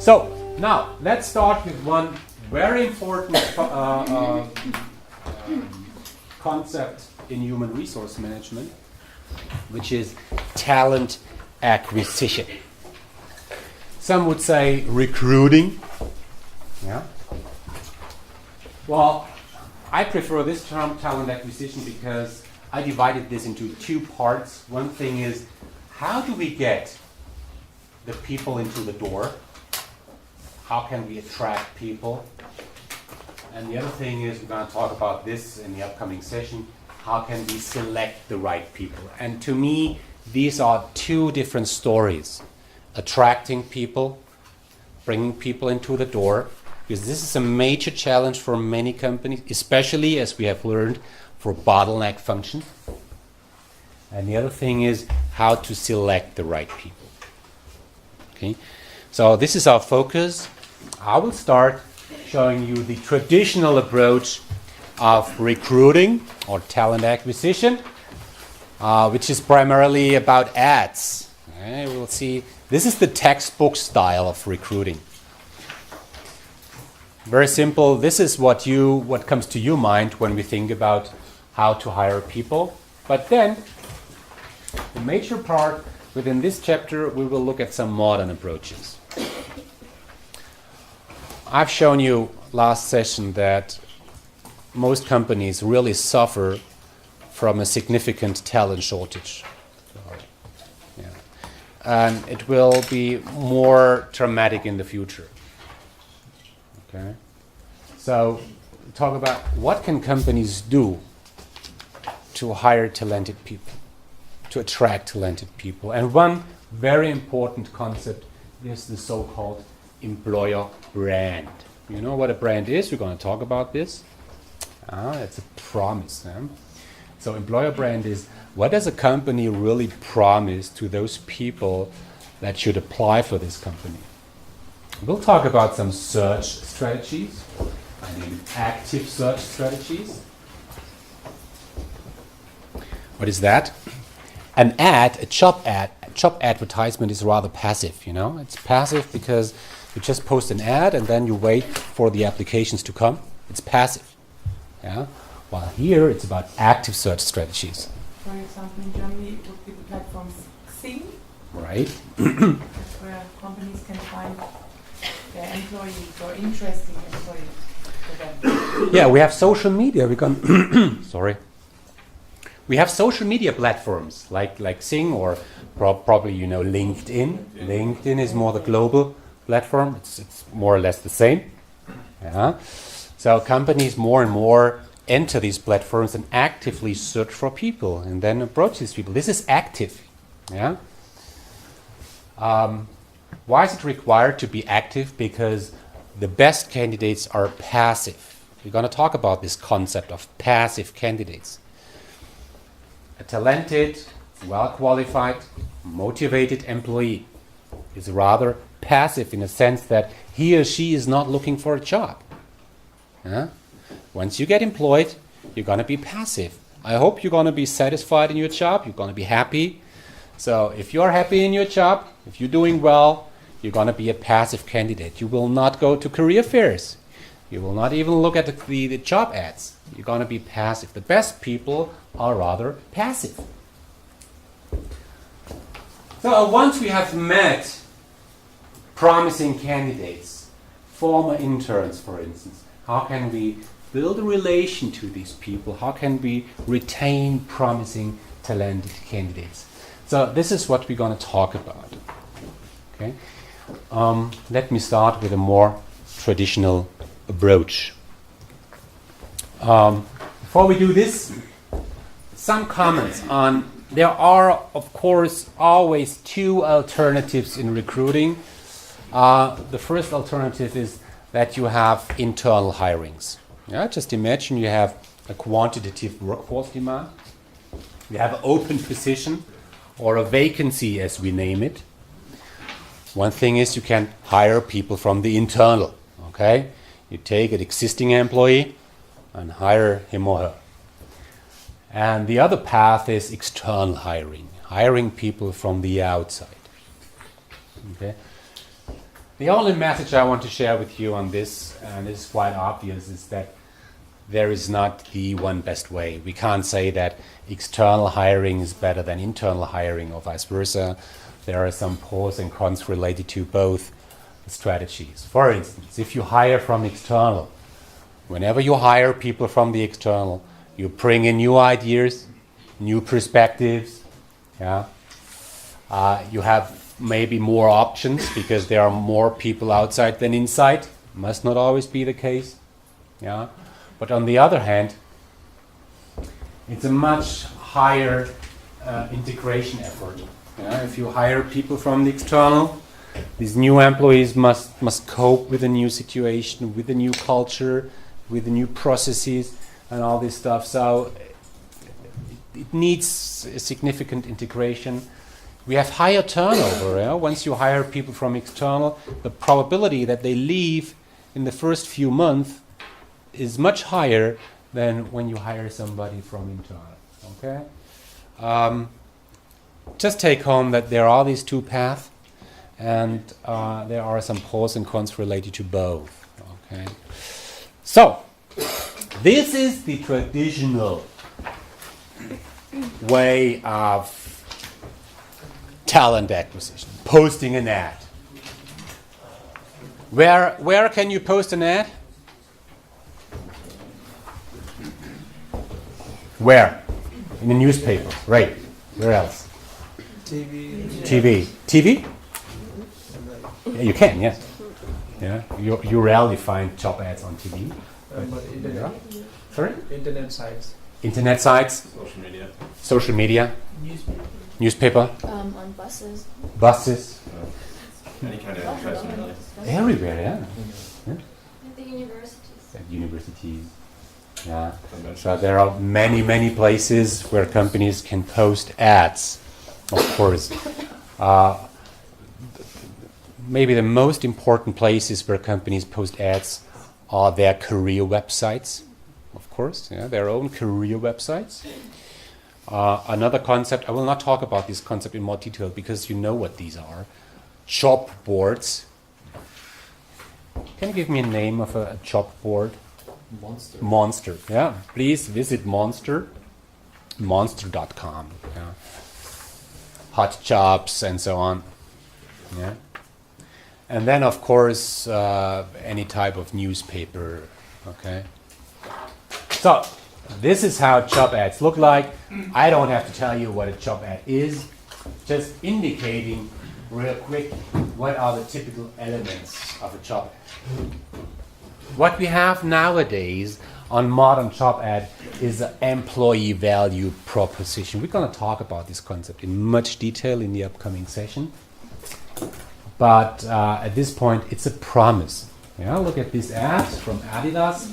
So now let's start with one very important concept in human resource management, which is talent acquisition. Some would say recruiting. Yeah. Well, I prefer this term, talent acquisition, because I divided this into two parts. One thing is, how do we get the people into the door? How can we attract people? And the other thing is, we're going to talk about this in the upcoming session, how can we select the right people? And to me, these are two different stories. Attracting people, bringing people into the door, because this is a major challenge for many companies, especially, as we have learned, for bottleneck functions. And the other thing is how to select the right people. Okay, so this is our focus. I will start showing you the traditional approach of recruiting or talent acquisition, which is primarily about ads. Okay, we'll see. This is the textbook style of recruiting. Very simple. This is what comes to your mind when we think about how to hire people. But then, the major part within this chapter, we will look at some modern approaches. I've shown you last session that most companies really suffer from a significant talent shortage. Yeah. And it will be more dramatic in the future. Okay. So, talk about what can companies do to hire talented people, to attract talented people. And one very important concept is the so-called employer brand. You know what a brand is? We're going to talk about this. It's a promise. So employer brand is, what does a company really promise to those people that should apply for this company? We'll talk about some search strategies. I mean active search strategies. What is that? An ad, a job advertisement is rather passive, you know? It's passive because you just post an ad and then you wait for the applications to come. It's passive. Yeah? While here it's about active search strategies. For example, in Germany it would be the platform Xing. Right. That's where companies can find their employees or interesting employees for them. Yeah, we have social media. Sorry. We have social media platforms like Xing or probably you know LinkedIn. LinkedIn is more the global platform. It's more or less the same. Yeah. So companies more and more enter these platforms and actively search for people and then approach these people. This is active. Yeah. Why is it required to be active? Because the best candidates are passive. We're going to talk about this concept of passive candidates. A talented, well-qualified, motivated employee is rather passive in a sense that he or she is not looking for a job. Yeah? Once you get employed, you're going to be passive. I hope you're going to be satisfied in your job. You're going to be happy. So if you're happy in your job, if you're doing well, you're going to be a passive candidate. You will not go to career fairs. You will not even look at the job ads. You're going to be passive. The best people are rather passive. So once we have met promising candidates, former interns for instance, how can we build a relation to these people? How can we retain promising, talented candidates? So this is what we're going to talk about. Okay. Let me start with a more traditional approach. Before we do this, some comments on, there are of course always two alternatives in recruiting. The first alternative is that you have internal hirings. Yeah, just imagine you have a quantitative workforce demand. You have an open position or a vacancy as we name it. One thing is you can hire people from the internal. Okay, you take an existing employee and hire him or her. And the other path is external hiring, hiring people from the outside. Okay. The only message I want to share with you on this, and it's quite obvious, is that there is not the one best way. We can't say that external hiring is better than internal hiring or vice versa. There are some pros and cons related to both strategies. For instance, if you hire from external, whenever you hire people from the external, you bring in new ideas, new perspectives. Yeah, you have maybe more options because there are more people outside than inside. Must not always be the case. Yeah, but on the other hand, it's a much higher integration effort. Yeah, if you hire people from the external, these new employees must cope with a new situation, with a new culture, with the new processes and all this stuff. So it needs a significant integration. We have higher turnover. Yeah? Once you hire people from external, the probability that they leave in the first few months is much higher than when you hire somebody from internal. Okay? Just take home that there are these two paths, and there are some pros and cons related to both. Okay? So, this is the traditional way of talent acquisition, posting an ad. Where can you post an ad? Where? In the newspaper, right. Where else? TV. TV? Yeah, you can, yes. Yeah, you rarely find job ads on TV. But internet. Yeah. Sorry? Internet sites. Internet sites? Social media. Social media? Newspaper. Newspaper? On buses. Buses? Any kind of advertisement, really. Everywhere, yeah. Yeah. At the universities. At universities. Yeah. So there are many places where companies can post ads, of course. Maybe the most important places where companies post ads are their career websites, of course, yeah, their own career websites. Another concept, I will not talk about this concept in more detail because you know what these are. Job boards. Can you give me a name of a job board? Monster. Monster, yeah. Please visit Monster, monster.com. Yeah. Hot jobs and so on. Yeah. And then, of course, any type of newspaper. Okay. So, this is how job ads look like. I don't have to tell you what a job ad is, just indicating real quick what are the typical elements of a job ad. What we have nowadays on modern job ad is an employee value proposition. We're going to talk about this concept in much detail in the upcoming session. But at this point, it's a promise. Yeah, look at this ad from Adidas.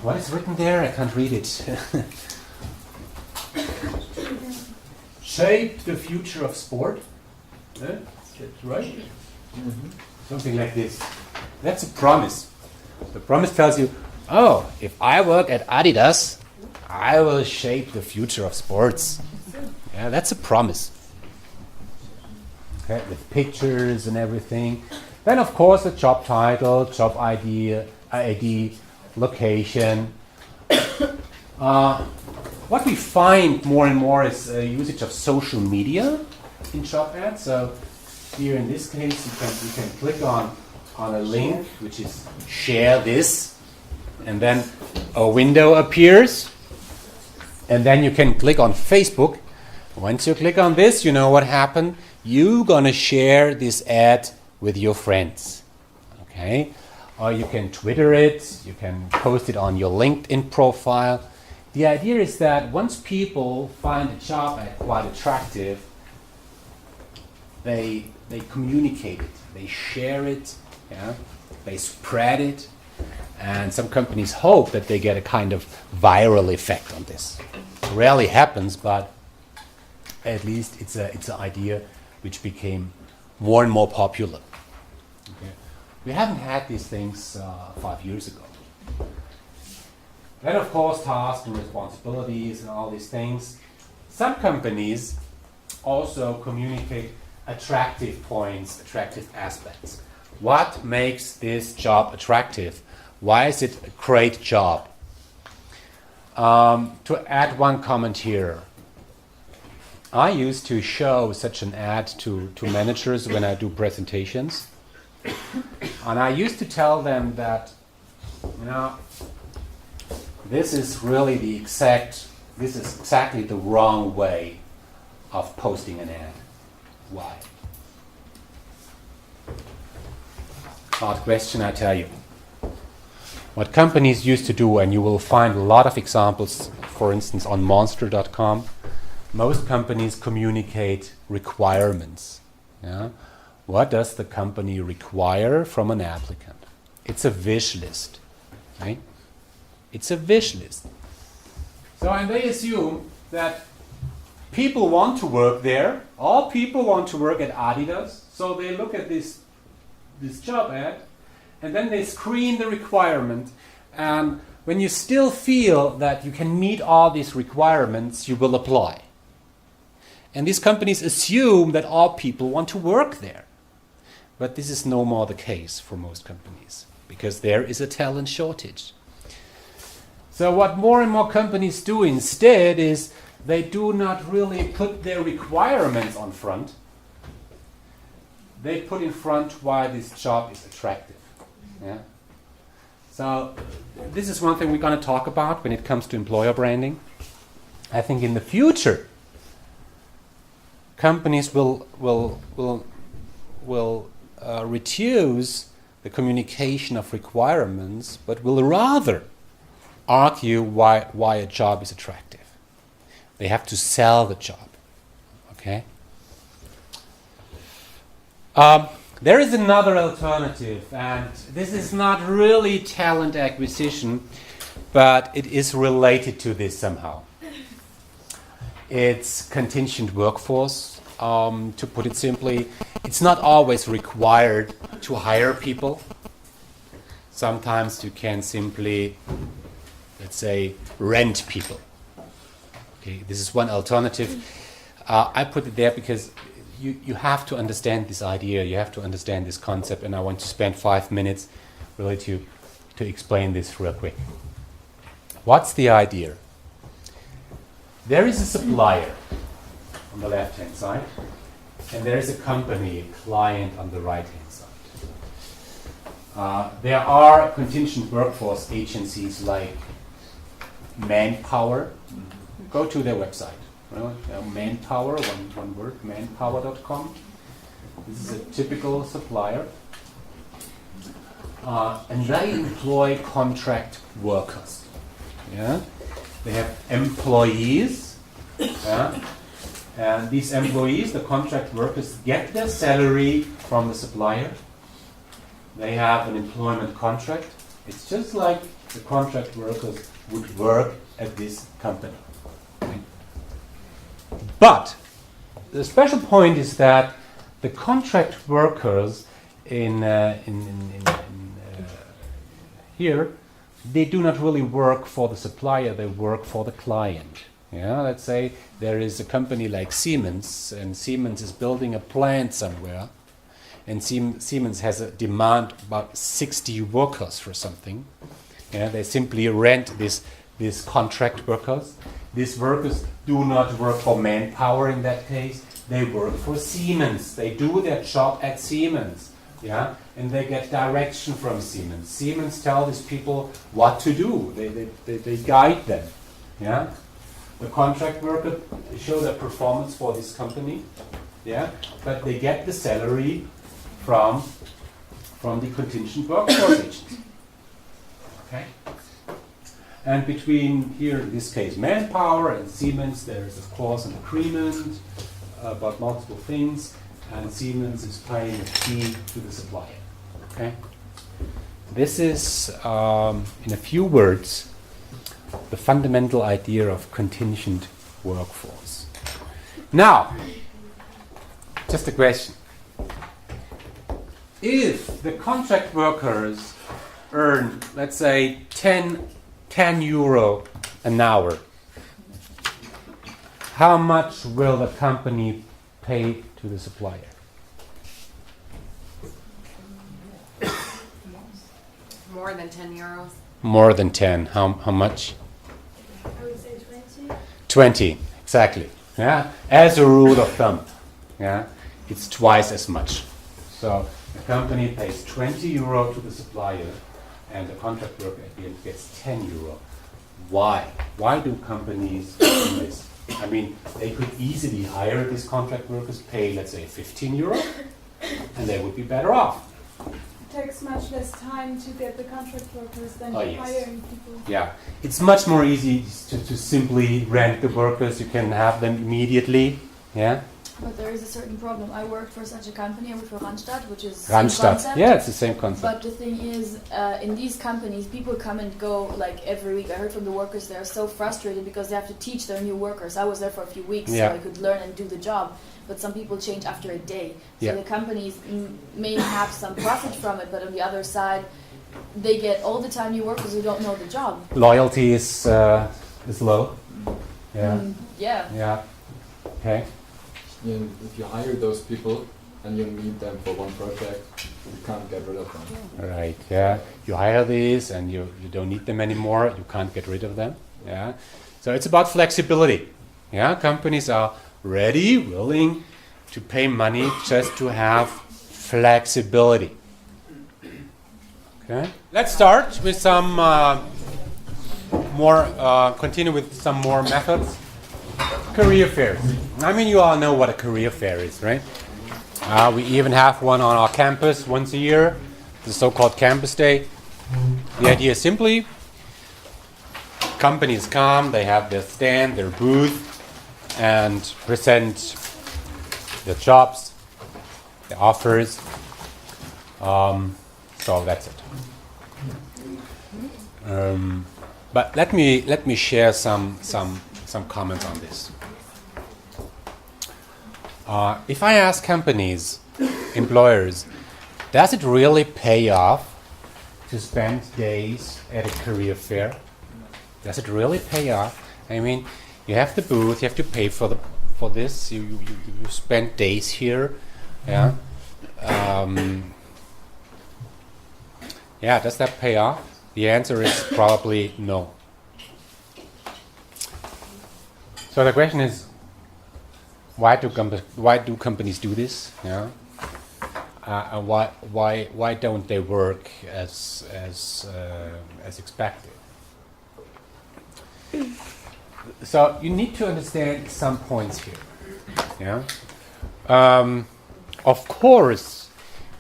What is written there? I can't read it. Shape the future of sport. That's right. Mm-hmm. Something like this. That's a promise. The promise tells you, oh, if I work at Adidas, I will shape the future of sports. Yeah, that's a promise. Okay, with pictures and everything. Then, of course, the job title, job ID, location. What we find more and more is usage of social media in job ads. So here in this case, you can click on a link, which is share this, and then a window appears, and then you can click on Facebook. Once you click on this, you know what happened. You're gonna share this ad with your friends, okay? Or you can Twitter it, you can post it on your LinkedIn profile. The idea is that once people find a job ad quite attractive, they communicate it, they share it, yeah? They spread it, and some companies hope that they get a kind of viral effect on this. It rarely happens, but at least it's an idea which became more and more popular. Okay. We haven't had these things 5 years ago. Then, of course, tasks and responsibilities and all these things. Some companies also communicate attractive points, attractive aspects. What makes this job attractive? Why is it a great job? To add one comment here, I used to show such an ad to managers when I do presentations. And I used to tell them that, this is exactly the wrong way of posting an ad. Why? Hard question, I tell you. What companies used to do, and you will find a lot of examples, for instance, on monster.com, most companies communicate requirements. Yeah? What does the company require from an applicant? It's a wish list. Right? It's a wish list. So, and they assume that people want to work there. All people want to work at Adidas. So they look at this job ad, and then they screen the requirement. And when you still feel that you can meet all these requirements, you will apply. And these companies assume that all people want to work there. But this is no more the case for most companies, because there is a talent shortage. So what more and more companies do instead is they do not really put their requirements on front. They put in front why this job is attractive. Yeah? So this is one thing we're going to talk about when it comes to employer branding. I think in the future, companies will reduce the communication of requirements, but will rather argue why a job is attractive. They have to sell the job. Okay? There is another alternative, and this is not really talent acquisition, but it is related to this somehow. It's contingent workforce. To put it simply, it's not always required to hire people. Sometimes you can simply, let's say, rent people. Okay, this is one alternative. I put it there because you have to understand this idea, you have to understand this concept, and I want to spend 5 minutes really to explain this real quick. What's the idea? There is a supplier on the left-hand side, and there is a company, a client on the right-hand side. There are contingent workforce agencies like Manpower. Go to their website. Manpower, one word, manpower.com. This is a typical supplier. And they employ contract workers. Yeah? They have employees. Yeah? And these employees, the contract workers, get their salary from the supplier. They have an employment contract. It's just like the contract workers would work at this company. But the special point is that the contract workers here, they do not really work for the supplier, they work for the client. Yeah, let's say there is a company like Siemens, and Siemens is building a plant somewhere, and Siemens has a demand about 60 workers for something. Yeah, they simply rent these contract workers. These workers do not work for Manpower in that case. They work for Siemens. They do their job at Siemens. Yeah, and they get direction from Siemens. Siemens tell these people what to do. They guide them. Yeah, the contract worker show their performance for this company. Yeah, but they get the salary from the contingent workforce agency. Okay. And between here, in this case, Manpower and Siemens, there is, of course, an agreement about multiple things, and Siemens is paying a fee to the supplier. Okay? This is, in a few words, the fundamental idea of contingent workforce. Now, just a question. If the contract workers earn, let's say, 10 euro an hour, how much will the company pay to the supplier? More than 10 euros. More than 10. How much? I would say 20. 20, exactly. Yeah, as a rule of thumb, yeah, it's twice as much. So the company pays 20 euro to the supplier, and the contract worker at the end gets 10 euro. Why? Why do companies do this? I mean, they could easily hire these contract workers, pay, let's say, 15 euro, and they would be better off. Takes much less time to get the contract workers than Oh, yes. hiring people. Yeah, it's much more easy to simply rent the workers. You can have them immediately. Yeah, But there is a certain problem. I worked for such a company. I worked for Randstad, which is same Randstad. concept. Yeah, it's the same concept. But the thing is, in these companies, people come and go like every week. I heard from the workers they are so frustrated because they have to teach their new workers. I was there for a few weeks, Yeah. so I could learn and do the job. But some people change after a day. So Yeah. the companies may have some profit from it, but on the other side, they get all the time new workers who don't know the job. Loyalty is low. Yeah, Yeah. yeah. Okay. If you hire those people and you need them for one project, you can't get rid of them. Right. Yeah. You hire these, and you don't need them anymore. You can't get rid of them. Yeah. So it's about flexibility. Yeah. Companies are ready, willing to pay money just to have flexibility. Okay. Let's start with some more. Continue with some more methods. Career fairs. I mean, you all know what a career fair is, right? We even have one on our campus once a year, the so-called Campus Day. The idea is simply, companies come, they have their stand, their booth, and present their jobs, their offers. So that's it. But let me share some comments on this. If I ask companies, employers, does it really pay off to spend days at a career fair? Does it really pay off? I mean, you have the booth, you have to pay for this. You spend days here, yeah. Yeah, does that pay off? The answer is probably no. So the question is, why do companies do this? Yeah, and why don't they work as expected? So you need to understand some points here. Yeah, of course,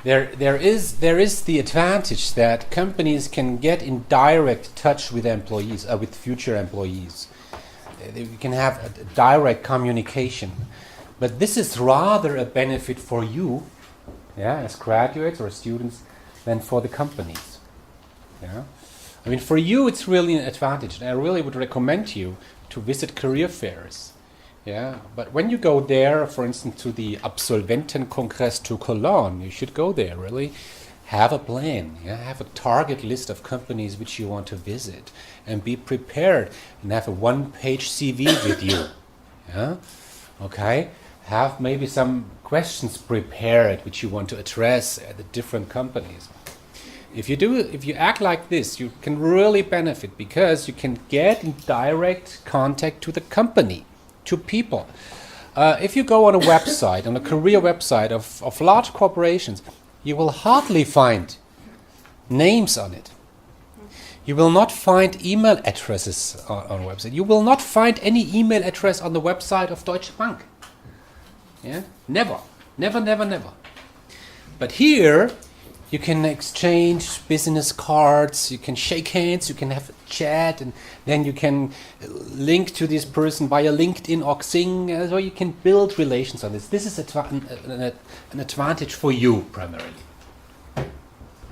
there is the advantage that companies can get in direct touch with employees, with future employees. We can have a direct communication, but this is rather a benefit for you, yeah, as graduates or students, than for the companies. Yeah, I mean, for you it's really an advantage, and I really would recommend you to visit career fairs. Yeah, but when you go there, for instance, to the Absolventenkongress to Cologne, you should go there. Really, have a plan. Yeah, have a target list of companies which you want to visit, and be prepared. And have a one-page CV with you. Yeah, okay. Have maybe some questions prepared which you want to address at the different companies. If you act like this, you can really benefit because you can get in direct contact to the company, to people. If you go on a website, on a career website of large corporations, you will hardly find names on it. You will not find email addresses on a website. You will not find any email address on the website of Deutsche Bank. Yeah, never. But here, you can exchange business cards, you can shake hands, you can have a chat, and then you can link to this person via LinkedIn or Xing, so you can build relations on this. This is an advantage for you, primarily.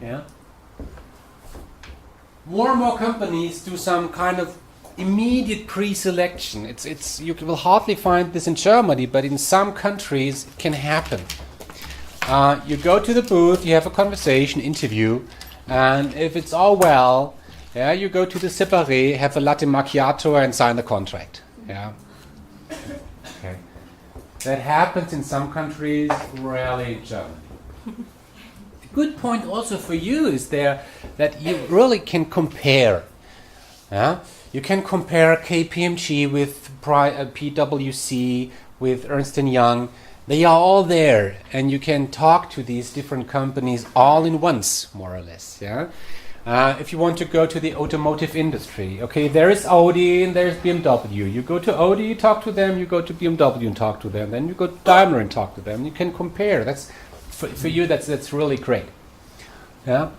Yeah. More and more companies do some kind of immediate pre-selection. You will hardly find this in Germany, but in some countries it can happen. You go to the booth, you have a conversation, interview, and if it's all well, yeah, you go to the séparé, have a latte macchiato, and sign the contract. Yeah. Okay. That happens in some countries, rarely in Germany. A good point also for you is there that you really can compare. Yeah? You can compare KPMG with PwC, with Ernst & Young. They are all there, and you can talk to these different companies all in once, more or less. Yeah. If you want to go to the automotive industry, okay, there is Audi and there's BMW. You go to Audi, you talk to them. You go to BMW and talk to them. Then you go to Daimler and talk to them. You can compare. That's for you. That's really great. Yeah.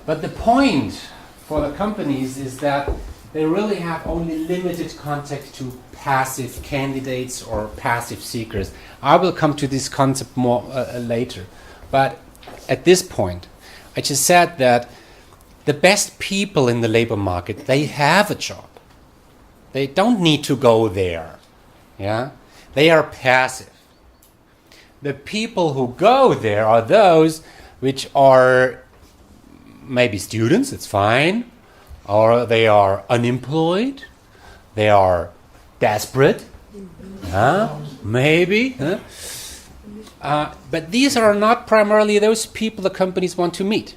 But the point for the companies is that they really have only limited contact to passive candidates or passive seekers. I will come to this concept more later. But at this point, I just said that the best people in the labor market, they have a job. They don't need to go there. Yeah? They are passive. The people who go there are those which are maybe students, it's fine, or they are unemployed, they are desperate, maybe. But these are not primarily those people the companies want to meet.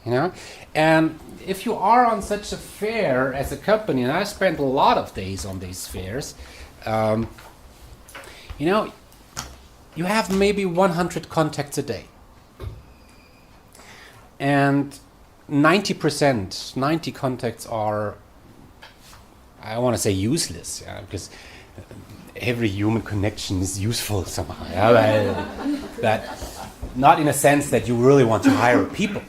You know? And if you are on such a fair as a company, and I spent a lot of days on these fairs, you know, you have maybe 100 contacts a day. And 90 contacts are, I want to say useless, yeah, because every human connection is useful somehow. Yeah, but not in a sense that you really want to hire people.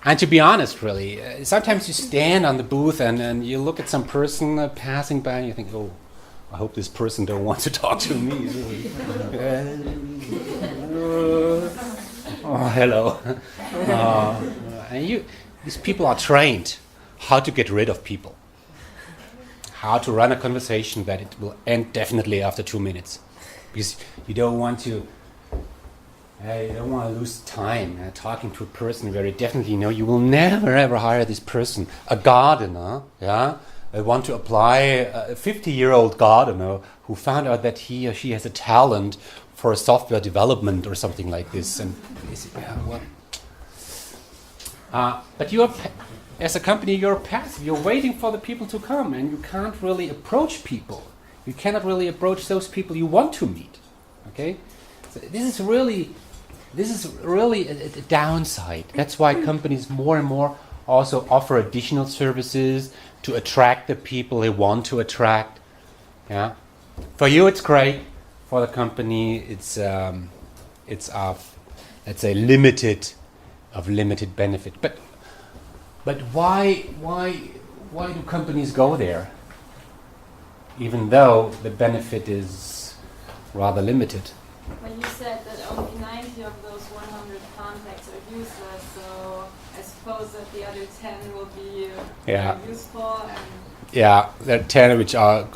And to be honest, really, sometimes you stand on the booth and you look at some person passing by and you think, oh, I hope this person don't want to talk to me. Oh, hello. And these people are trained how to get rid of people, how to run a conversation that it will end definitely after 2 minutes, because you don't want to lose time talking to a person where you definitely know you will never ever hire this person. A gardener, yeah. I want to apply a 50-year-old gardener who found out that he or she has a talent for software development or something like this. And but you're, as a company, you're passive. You're waiting for the people to come, and you can't really approach people. You cannot really approach those people you want to meet. Okay, so this is really a downside. That's why companies more and more also offer additional services to attract the people they want to attract. Yeah, for you it's great. For the company, it's of, let's say, limited benefit. But why do companies go there, even though the benefit is rather limited? Well, you said that only 90 of those 100 contacts are useless, so I suppose that the other 10 will be useful. And yeah, there are 10 which are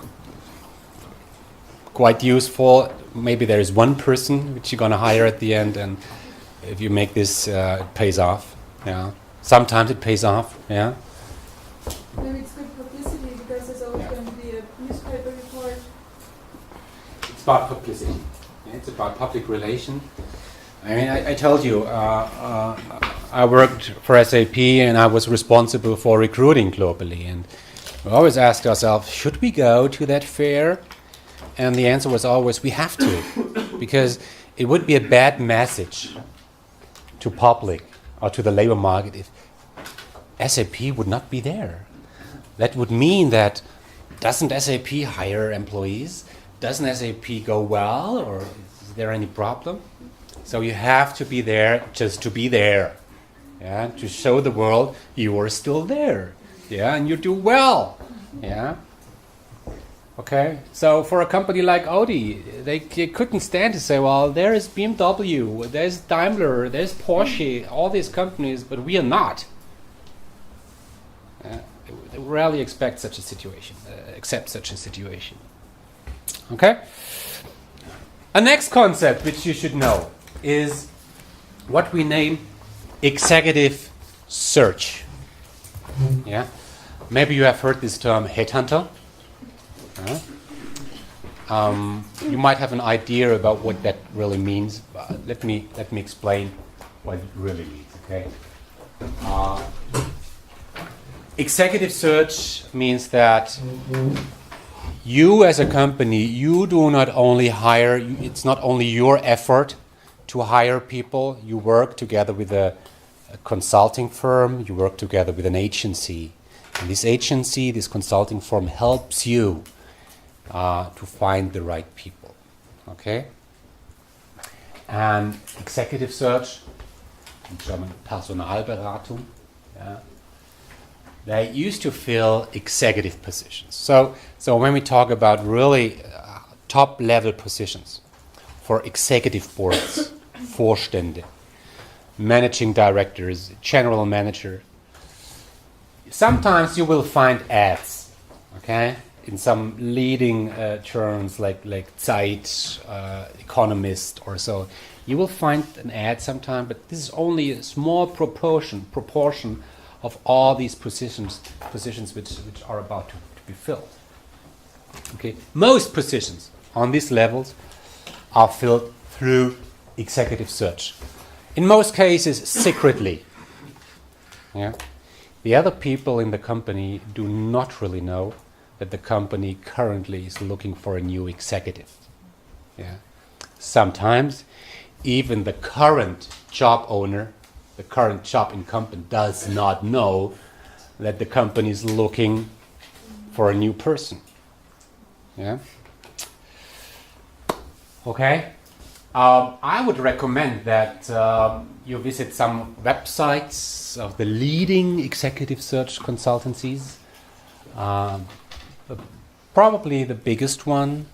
quite useful. Maybe there is one person which you're going to hire at the end, and if you make this, it pays off. Yeah, sometimes it pays off. Yeah. Maybe it's good publicity because there's always going to be a newspaper report. It's about publicity. Yeah, it's about public relation. I mean, I told you, I worked for SAP and I was responsible for recruiting globally, and we always asked ourselves, should we go to that fair? And the answer was always, we have to, because it would be a bad message to public or to the labor market if SAP would not be there. That would mean that doesn't SAP hire employees? Doesn't SAP go well, or is there any problem? So you have to be there just to be there, yeah, to show the world you are still there, yeah, and you do well, yeah. Okay, so for a company like Audi, they couldn't stand to say, well, there is BMW, there's Daimler, there's Porsche, all these companies, but we are not. They rarely accept such a situation. Okay? A next concept which you should know is what we name executive search. Yeah? Maybe you have heard this term headhunter. you might have an idea about what that really means. Let me explain what it really means. Okay. Executive search means that you as a company, you do not only hire, it's not only your effort to hire people, you work together with a consulting firm, you work together with an agency. And this agency, this consulting firm helps you to find the right people. Okay? And executive search, in German Personalberatung, yeah, they used to fill executive positions. So when we talk about really top level positions for executive boards, Vorstände, managing directors, general manager, sometimes you will find ads, okay, in some leading journals like Zeit, Economist or so. You will find an ad sometime, but this is only a small proportion of all these positions which are about to be filled. Okay, most positions on these levels are filled through executive search. In most cases, secretly. Yeah. The other people in the company do not really know that the company currently is looking for a new executive. Yeah. Sometimes even the current job owner, the current job incumbent, does not know that the company is looking for a new person. Yeah. Okay. I would recommend that you visit some websites of the leading executive search consultancies. Probably the biggest one,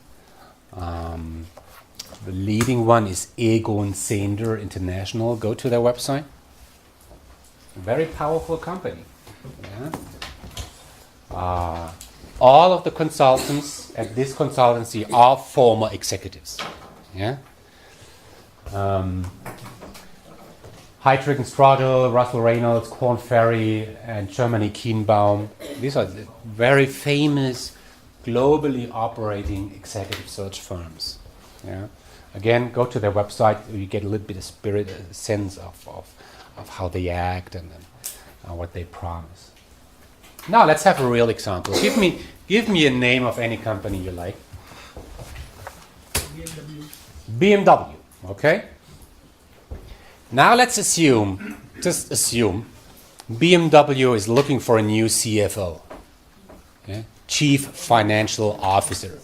the leading one is Egon Zehnder International. Go to their website. A very powerful company. Yeah. All of the consultants at this consultancy are former executives. Yeah. Heidrick and Stradel, Russell Reynolds, Korn Ferry, and Germany Kienbaum. These are the very famous, globally operating executive search firms. Yeah. Again, go to their website. You get a little bit of spirit, a sense of how they act and what they promise. Now let's have a real example. Give me a name of any company you like. BMW. Okay. Now let's just assume, BMW is looking for a new CFO, okay? Chief Financial Officer.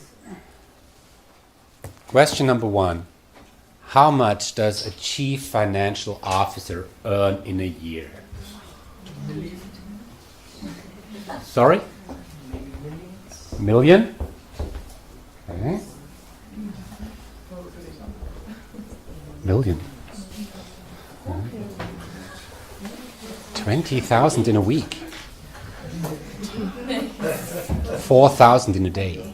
Question number 1, how much does a Chief Financial Officer earn in a year? Sorry? Million? Okay. Million. 20,000 in a week. 4,000 in a day.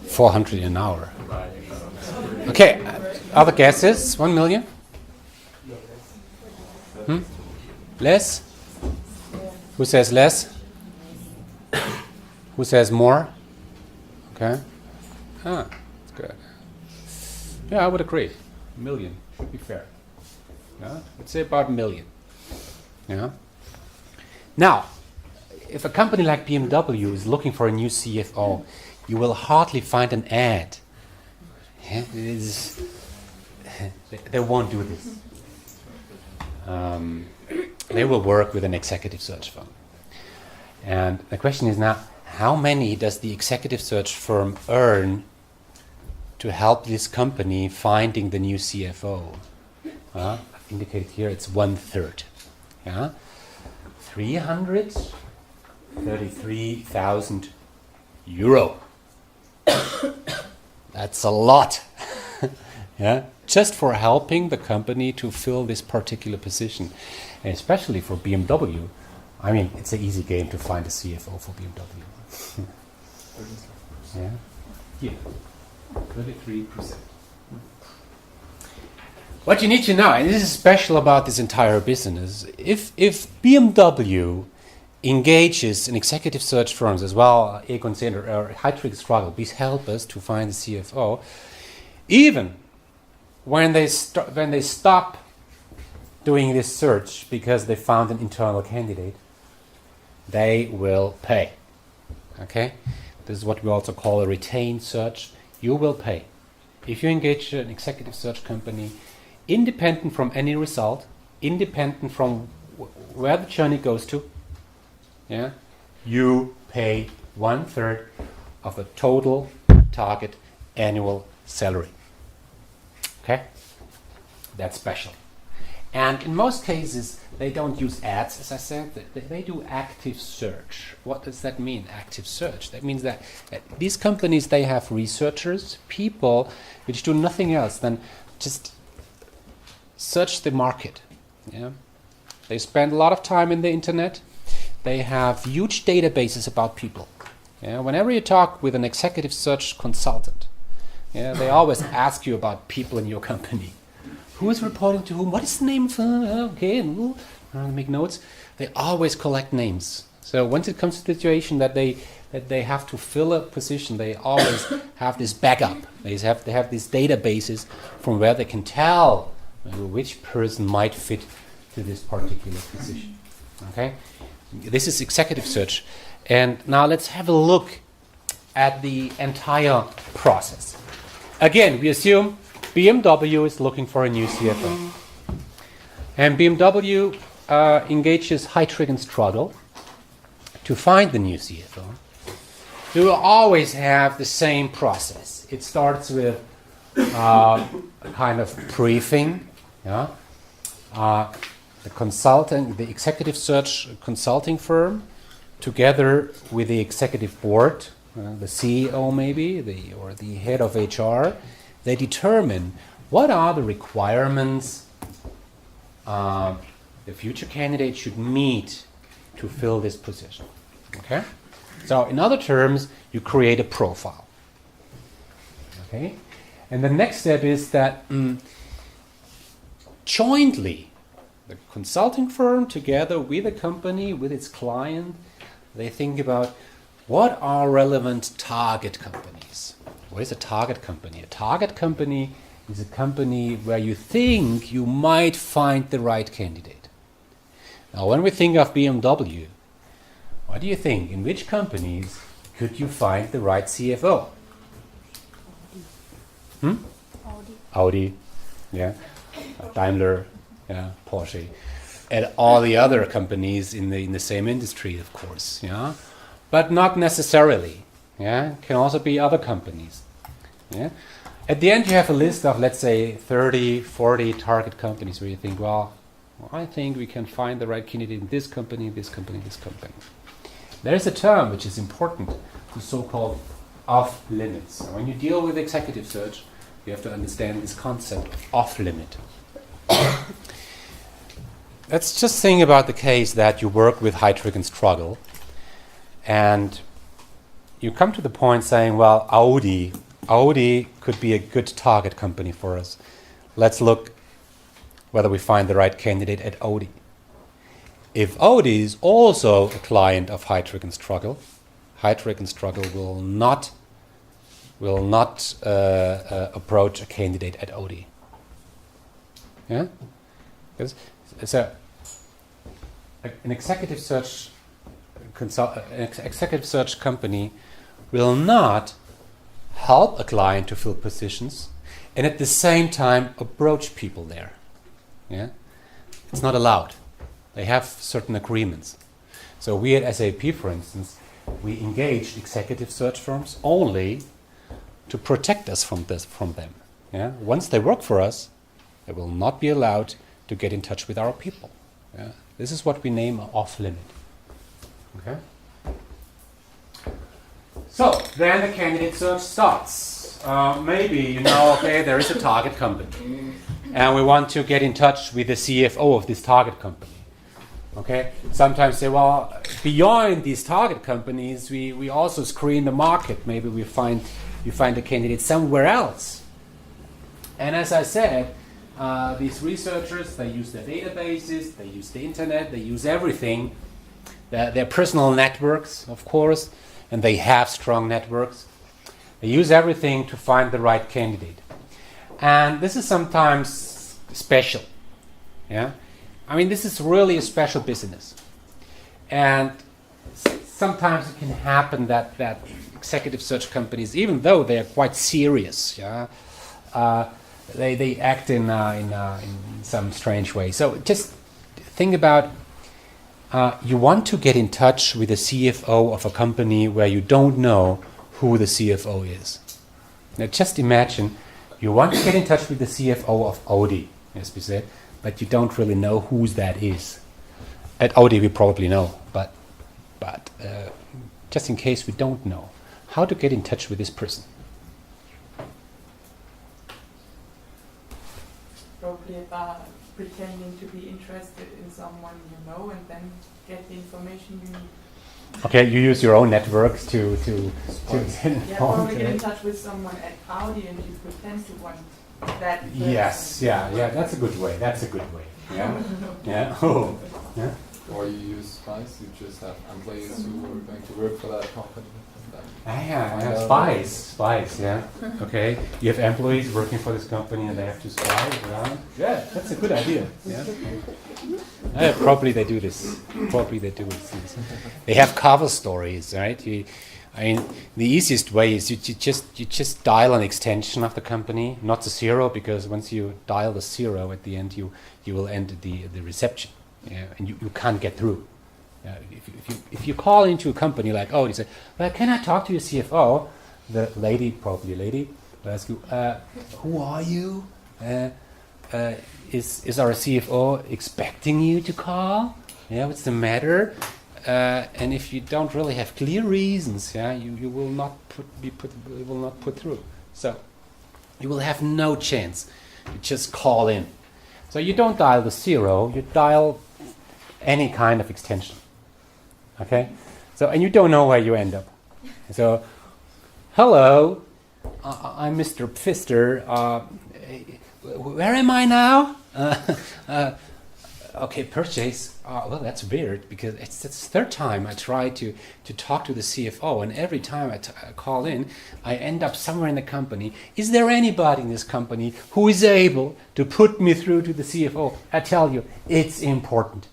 400 an hour. Okay, other guesses? 1 million? Less? Who says less? Who says more? Okay. That's good. Yeah, I would agree. 1 million should be fair. Yeah, let's say about 1 million. Yeah. Now, if a company like BMW is looking for a new CFO, you will hardly find an ad. Yeah, they won't do this. They will work with an executive search firm. And the question is now, how many does the executive search firm earn to help this company finding the new CFO? I've indicated here it's 1/3. Yeah? 333,000 euro. That's a lot. Yeah? Just for helping the company to fill this particular position. And especially for BMW, I mean, it's an easy game to find a CFO for BMW. Yeah? Yeah. 33%. What you need to know, and this is special about this entire business, if BMW engages in executive search firms as well, Egon Zehnder or Heidrich Struggle, please help us to find the CFO. Even when they stop doing this search because they found an internal candidate, they will pay. Okay, this is what we also call a retained search. You will pay if you engage an executive search company, independent from any result, independent from where the journey goes to. Yeah, you pay 1/3 of the total target annual salary. Okay, that's special. And in most cases, they don't use ads, as I said. They do active search. What does that mean, active search? That means that these companies, they have researchers, people which do nothing else than just search the market. Yeah? They spend a lot of time in the internet. They have huge databases about people. Yeah? Whenever you talk with an executive search consultant, yeah, they always ask you about people in your company. Who is reporting to whom? What is the name of okay, make notes. They always collect names. So once it comes to the situation that they have to fill a position, they always have this backup. They have these databases from where they can tell which person might fit to this particular position. Okay, this is executive search, and now let's have a look at the entire process. Again, we assume BMW is looking for a new CFO. And BMW engages Heidrich Struggle to find the new CFO. You will always have the same process. It starts with a kind of briefing. Yeah? The executive search consulting firm, together with the executive board, the CEO maybe, or the head of HR, they determine what are the requirements the future candidate should meet to fill this position. Okay? So in other terms, you create a profile. Okay? And the next step is that jointly, the consulting firm together with the company, with its client, they think about what are relevant target companies. What is a target company? A target company is a company where you think you might find the right candidate. Now, when we think of BMW, what do you think? In which companies could you find the right CFO? Audi, yeah, Daimler, yeah, Porsche, and all the other companies in the same industry, of course, yeah, but not necessarily. Yeah, can also be other companies. Yeah, at the end you have a list of, let's say, 30, 40 target companies where you think, well, I think we can find the right candidate in this company, this company, this company. There is a term which is important, the so-called off-limits. When you deal with executive search, you have to understand this concept of off-limit. Let's just think about the case that you work with Heidrich Struggle, and you come to the point saying, well, Audi could be a good target company for us. Let's look whether we find the right candidate at Audi. If Audi is also a client of Heidrich Struggle, Heidrich Struggle will not approach a candidate at Audi. Yeah, it's an executive search executive search company will not help a client to fill positions and at the same time approach people there. Yeah, it's not allowed. They have certain agreements. So we at SAP, for instance, we engage executive search firms only to protect us from them. Yeah? Once they work for us, they will not be allowed to get in touch with our people. Yeah? This is what we name off-limit. Okay? So then the candidate search starts. Maybe, okay, there is a target company, and we want to get in touch with the CFO of this target company. Okay, sometimes say, well, beyond these target companies, we also screen the market. Maybe you find a candidate somewhere else. And as I said, these researchers, they use their databases, they use the internet, they use everything their personal networks, of course, and they have strong networks. They use everything to find the right candidate. And this is sometimes special. Yeah? I mean, this is really a special business. And sometimes it can happen that executive search companies, even though they are quite serious, yeah, they act in some strange way. So just think about, you want to get in touch with the CFO of a company where you don't know who the CFO is. Now just imagine, you want to get in touch with the CFO of Audi, as we said, but you don't really know who that is. At Audi we probably know, but just in case we don't know, how to get in touch with this person? Probably about pretending to be interested in someone you know and then get the information you need. Okay, you use your own networks to Yeah, probably get in touch with someone at Audi and you pretend to want that person. Yes, yeah, that's a good way. That's a good way. Yeah, yeah. Oh, yeah. Or you use spies, you just have employees who are going to work for that company. Yeah, spies, yeah. Okay, you have employees working for this company and they have to spy around. Yeah, that's a good idea. Yeah. Probably they do this. They have cover stories, right? I mean, the easiest way is you just dial an extension of the company, not the 0, because once you dial the 0 at the end, you will end the reception, yeah, and you can't get through. If you call into a company like, oh, you say, well, can I talk to your CFO? The lady, probably a lady, will ask you, who are you? Is our CFO expecting you to call? Yeah, what's the matter? And if you don't really have clear reasons, yeah, you will not put through. So you will have no chance. You just call in. So you don't dial the 0. You dial any kind of extension. Okay, so and you don't know where you end up. So, hello, I'm Mr. Pfister. Where am I now? Okay, purchase. Well, that's weird because it's the 3rd time I try to talk to the CFO, and every time I call in, I end up somewhere in the company. Is there anybody in this company who is able to put me through to the CFO? I tell you, it's important.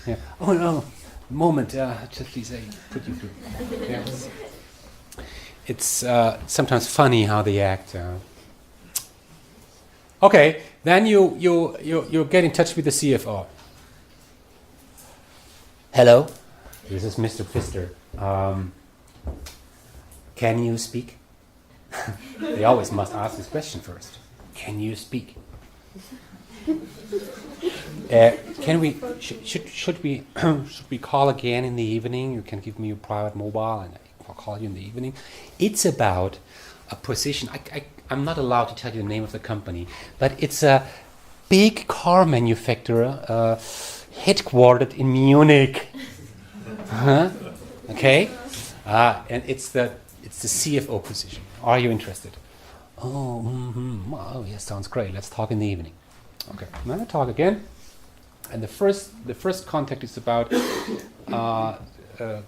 Yeah. Oh no. Moment, just please put you through. Yeah. It's sometimes funny how they act. Okay, then you get in touch with the CFO. Hello, this is Mr. Pfister. Can you speak? They always must ask this question first. Can you speak? Should we call again in the evening? You can give me your private mobile and I'll call you in the evening. It's about a position. I'm not allowed to tell you the name of the company, but it's a big car manufacturer headquartered in Munich. Okay, and it's the CFO position. Are you interested? Oh, yes, sounds great. Let's talk in the evening. Okay, now I talk again. And the first contact is about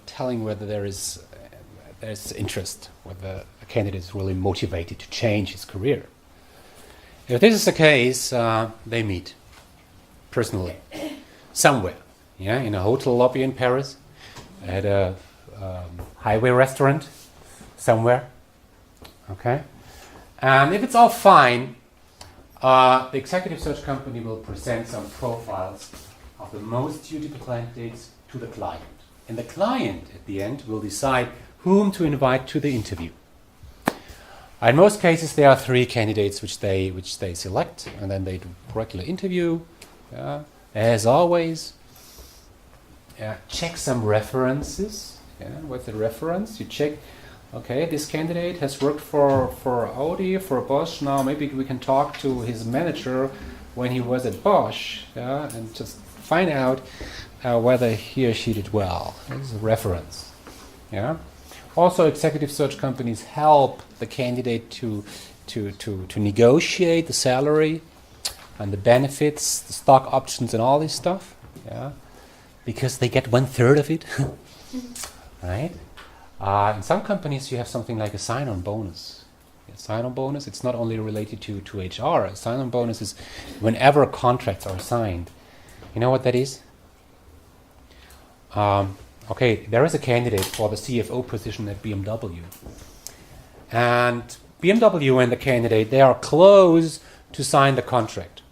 telling whether there's interest, whether a candidate is really motivated to change his career. If this is the case, they meet personally somewhere, yeah, in a hotel lobby in Paris, at a highway restaurant somewhere. Okay, and if it's all fine, the executive search company will present some profiles of the most suitable candidates to the client. And the client, at the end, will decide whom to invite to the interview. In most cases, there are 3 candidates which they select, and then they do regular interview. As always, check some references. With the reference, you check, okay, this candidate has worked for Audi, for Bosch. Now maybe we can talk to his manager when he was at Bosch, and just find out whether he or she did well. This is a reference. Yeah. Also, executive search companies help the candidate to negotiate the salary and the benefits, the stock options, and all this stuff. Yeah. because they get 1/3 of it, right? In some companies, you have something like a sign-on bonus. A sign-on bonus, it's not only related to HR. A sign-on bonus is whenever contracts are signed. You know what that is? Okay, there is a candidate for the CFO position at BMW. And BMW and the candidate, they are close to sign the contract.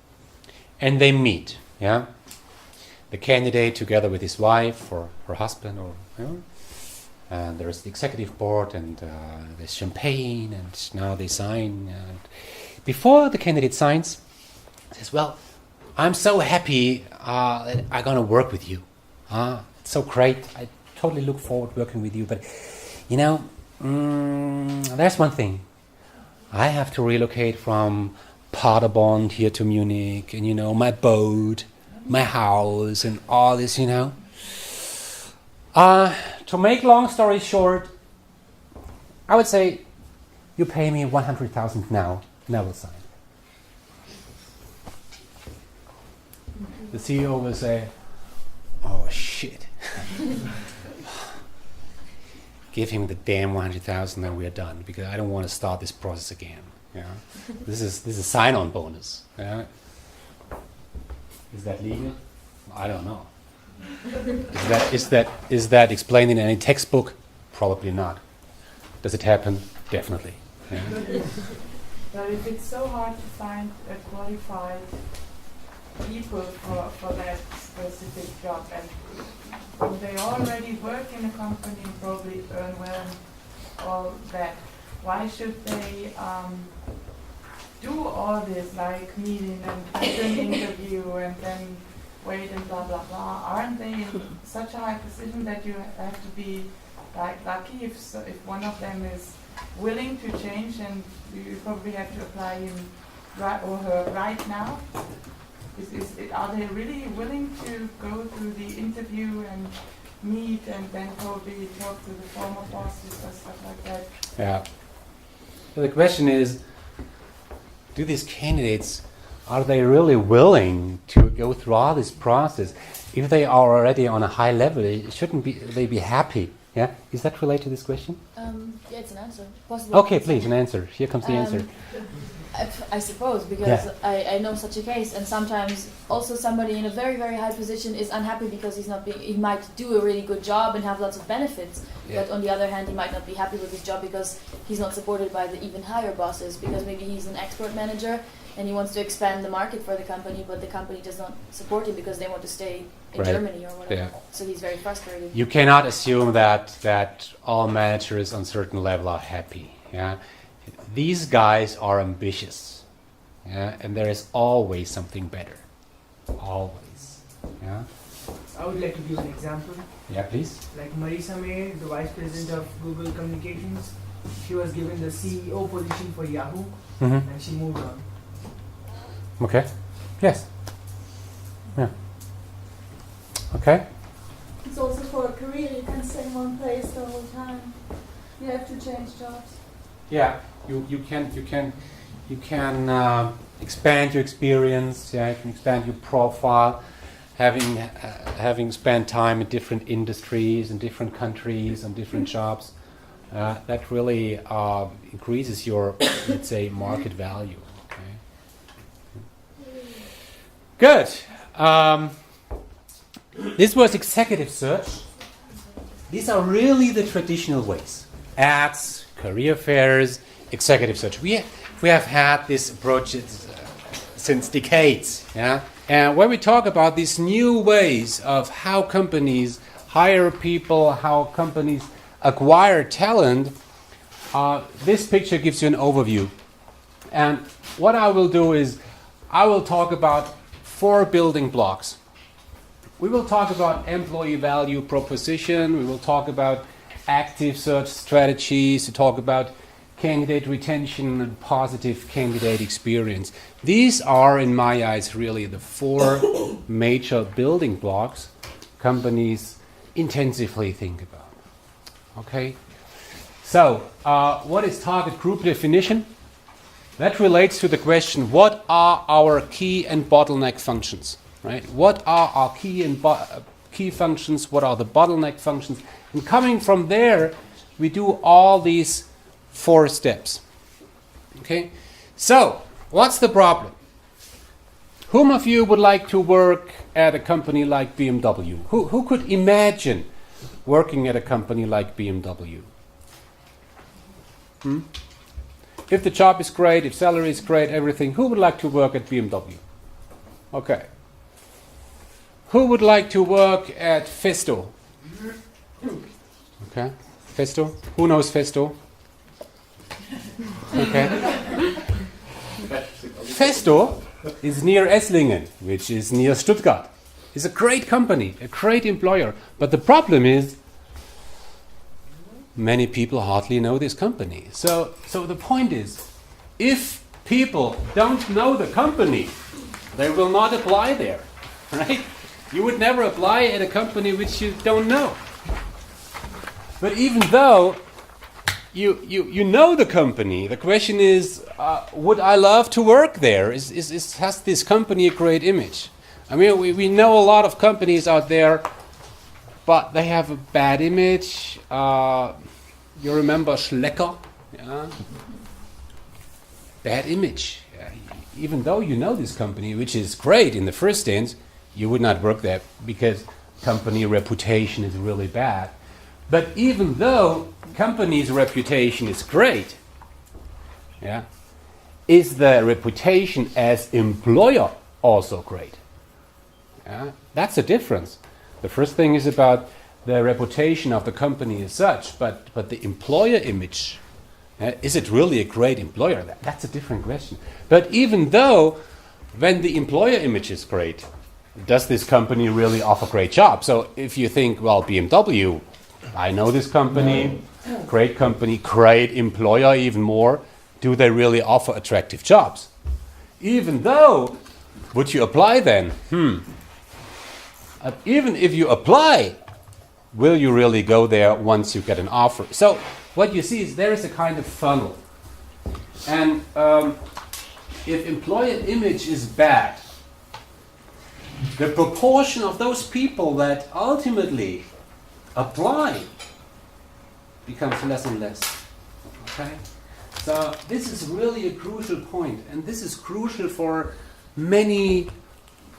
And they meet, yeah? The candidate together with his wife or her husband, or and there's the executive board, and there's champagne, and now they sign. And before the candidate signs, he says, "Well, I'm so happy that I'm gonna work with you. It's so great. I totally look forward to working with you. But you know, there's one thing. I have to relocate from Paderborn here to Munich, and you know, my boat, my house, and all this, you know. To make long story short, I would say you pay me 100,000 now, and I will sign." The CEO will say, "Oh shit." Give him the damn 100,000 and we're done, because I don't want to start this process again. Yeah, this is sign-on bonus. Yeah, is that legal? I don't know. Is that explained in any textbook? Probably not. Does it happen? Definitely. Yeah. But if it's so hard to find a qualified people for that specific job, and they already work in a company and probably earn well and all that, why should they do all this, like meeting and do an interview and then wait and blah blah blah? Aren't they in such a high position that you have to be like lucky if one of them is willing to change, and you probably have to apply him or her right now? Are they really willing to go through the interview and meet and then probably talk to the former bosses or stuff like that? Yeah. So the question is, do these candidates, are they really willing to go through all this process? If they are already on a high level, shouldn't they be happy? Yeah. Is that related to this question? Yeah, it's an answer. Possible. Okay, please, an answer. Here comes the answer. I suppose, because I know such a case, and sometimes also somebody in a very, very high position is unhappy because he might do a really good job and have lots of benefits, but on the other hand he might not be happy with his job because he's not supported by the even higher bosses, because maybe he's an export manager and he wants to expand the market for the company, but the company does not support him because they want to stay in Germany or whatever. Yeah. So he's very frustrated. You cannot assume that all managers on certain level are happy. Yeah. These guys are ambitious, yeah, and there is always something better, always, yeah. I would like to give an example. Yeah, please. Like Marisa May, the vice president of Google Communications, she was given the CEO position for Yahoo, and she moved on. Okay. Yes. Yeah. Okay. It's also for a career. You can't stay in one place the whole time. You have to change jobs. Yeah, you can expand your experience. Yeah, you can expand your profile, having spent time in different industries, in different countries, on different jobs. That really increases your, let's say, market value. Okay. Good. This was executive search. These are really the traditional ways: ads, career fairs, executive search. We have had this approach since decades, yeah. And when we talk about these new ways of how companies hire people, how companies acquire talent, this picture gives you an overview. And what I will do is I will talk about 4 building blocks. We will talk about employee value proposition. We will talk about active search strategies, to talk about candidate retention and positive candidate experience. These are, in my eyes, really the 4 major building blocks companies intensively think about. Okay? So, what is target group definition? That relates to the question, what are our key and bottleneck functions? Right? What are our key and key functions, what are the bottleneck functions. And coming from there, we do all these 4 steps. Okay? So, what's the problem? Whom of you would like to work at a company like BMW? Who could imagine working at a company like BMW? If the job is great, if salary is great, everything, who would like to work at BMW? Okay. Who would like to work at Festo? Okay. Festo? Who knows Festo? Okay. Festo is near Esslingen, which is near Stuttgart. It's a great company, a great employer. But the problem is, many people hardly know this company. So the point is, if people don't know the company, they will not apply there, right? You would never apply at a company which you don't know. But even though you know the company, the question is, would I love to work there? Has this company a great image? I mean, we know a lot of companies out there, but they have a bad image. You remember Schlecker? Yeah? Bad image. Even though you know this company, which is great in the first instance, you would not work there because company reputation is really bad. But even though company's reputation is great, yeah, is the reputation as employer also great? Yeah? That's a difference. The first thing is about the reputation of the company as such, but the employer image, is it really a great employer? That's a different question. But even though when the employer image is great, does this company really offer great jobs? So if you think, well, BMW, I know this company, great employer even more, do they really offer attractive jobs? Even though, would you apply then? Even if you apply, will you really go there once you get an offer? So what you see is there is a kind of funnel. And if employer image is bad, the proportion of those people that ultimately apply becomes less and less. Okay? So this is really a crucial point, and this is crucial for many,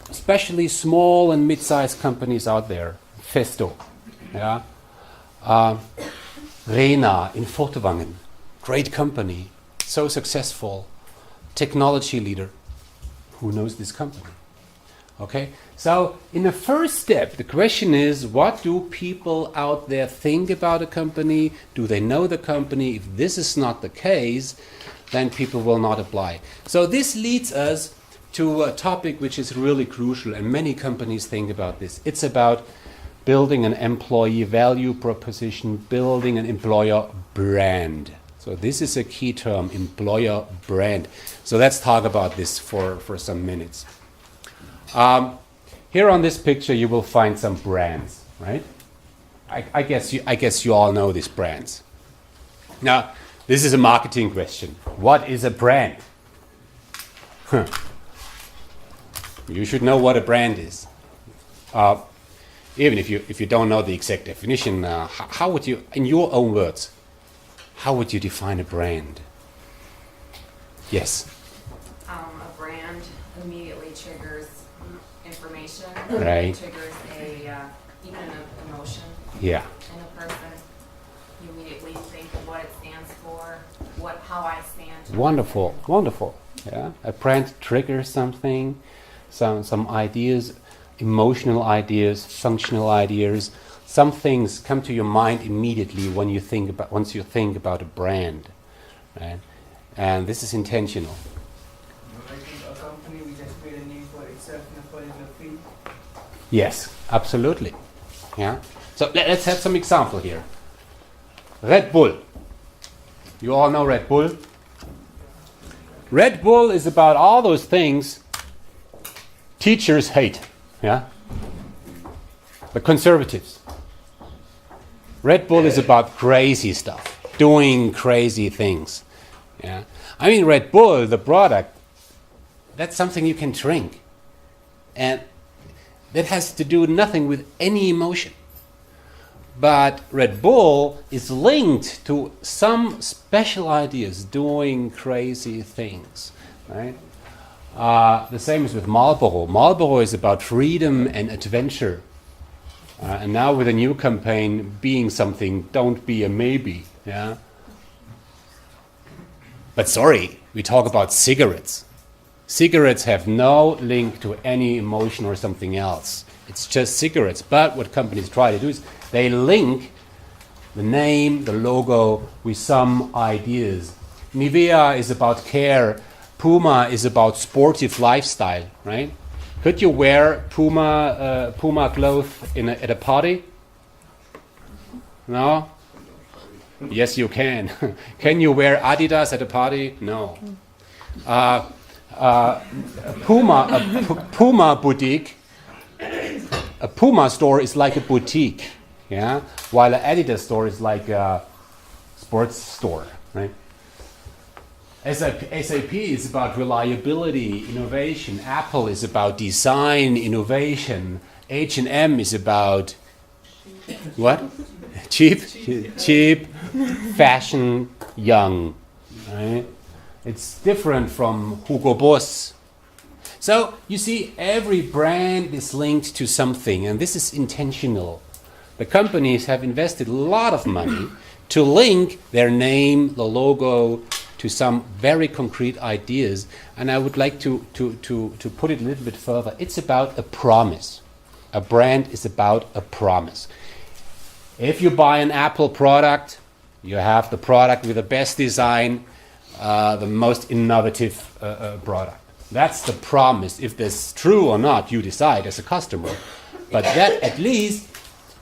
especially small and mid-sized companies out there. Festo, yeah, Rena in Furtwangen, great company, so successful, technology leader. Who knows this company? Okay, so in the first step, the question is, what do people out there think about a company? Do they know the company? If this is not the case, then people will not apply. So this leads us to a topic which is really crucial, and many companies think about this. It's about building an employee value proposition, building an employer brand. So this is a key term, employer brand. So let's talk about this for some minutes. Here on this picture you will find some brands, right? I guess you all know these brands. Now, this is a marketing question. What is a brand? You should know what a brand is. Even if you don't know the exact definition, how would you, in your own words, how would you define a brand? Yes. A brand immediately triggers information. Right. It triggers even an emotion. Yeah. In a person. You immediately think of what it stands for, how I stand. Wonderful, wonderful. Yeah. A brand triggers something, some ideas, emotional ideas, functional ideas. Some things come to your mind immediately once you think about a brand, right? And this is intentional. Like a company which has made a name for itself in a particular field. Yes, absolutely. Yeah. So let's have some example here. Red Bull. You all know Red Bull. Red Bull is about all those things teachers hate. Yeah. The conservatives. Red Bull is about crazy stuff, doing crazy things. Yeah. I mean, Red Bull, the product, that's something you can drink. And That has to do nothing with any emotion. But Red Bull is linked to some special ideas, doing crazy things, right? The same is with Marlboro. Marlboro is about freedom and adventure. And now with a new campaign, being something, don't be a maybe. Yeah. But sorry, we talk about cigarettes. Cigarettes have no link to any emotion or something else. It's just cigarettes. But what companies try to do is they link the name, the logo with some ideas. Nivea is about care. Puma is about sportive lifestyle, right? Could you wear Puma clothes at a party? No? Yes, you can. Can you wear Adidas at a party? No. Puma boutique. A Puma store is like a boutique, yeah, while an Adidas store is like a sports store, right? SAP is about reliability, innovation. Apple is about design, innovation. H&M is about what? Cheap, fashion, young, right? It's different from Hugo Boss. So you see, every brand is linked to something, and this is intentional. The companies have invested a lot of money to link their name, the logo, to some very concrete ideas. And I would like to put it a little bit further. It's about a promise. A brand is about a promise. If you buy an Apple product, you have the product with the best design, the most innovative product. That's the promise. If that's true or not, you decide as a customer. But that at least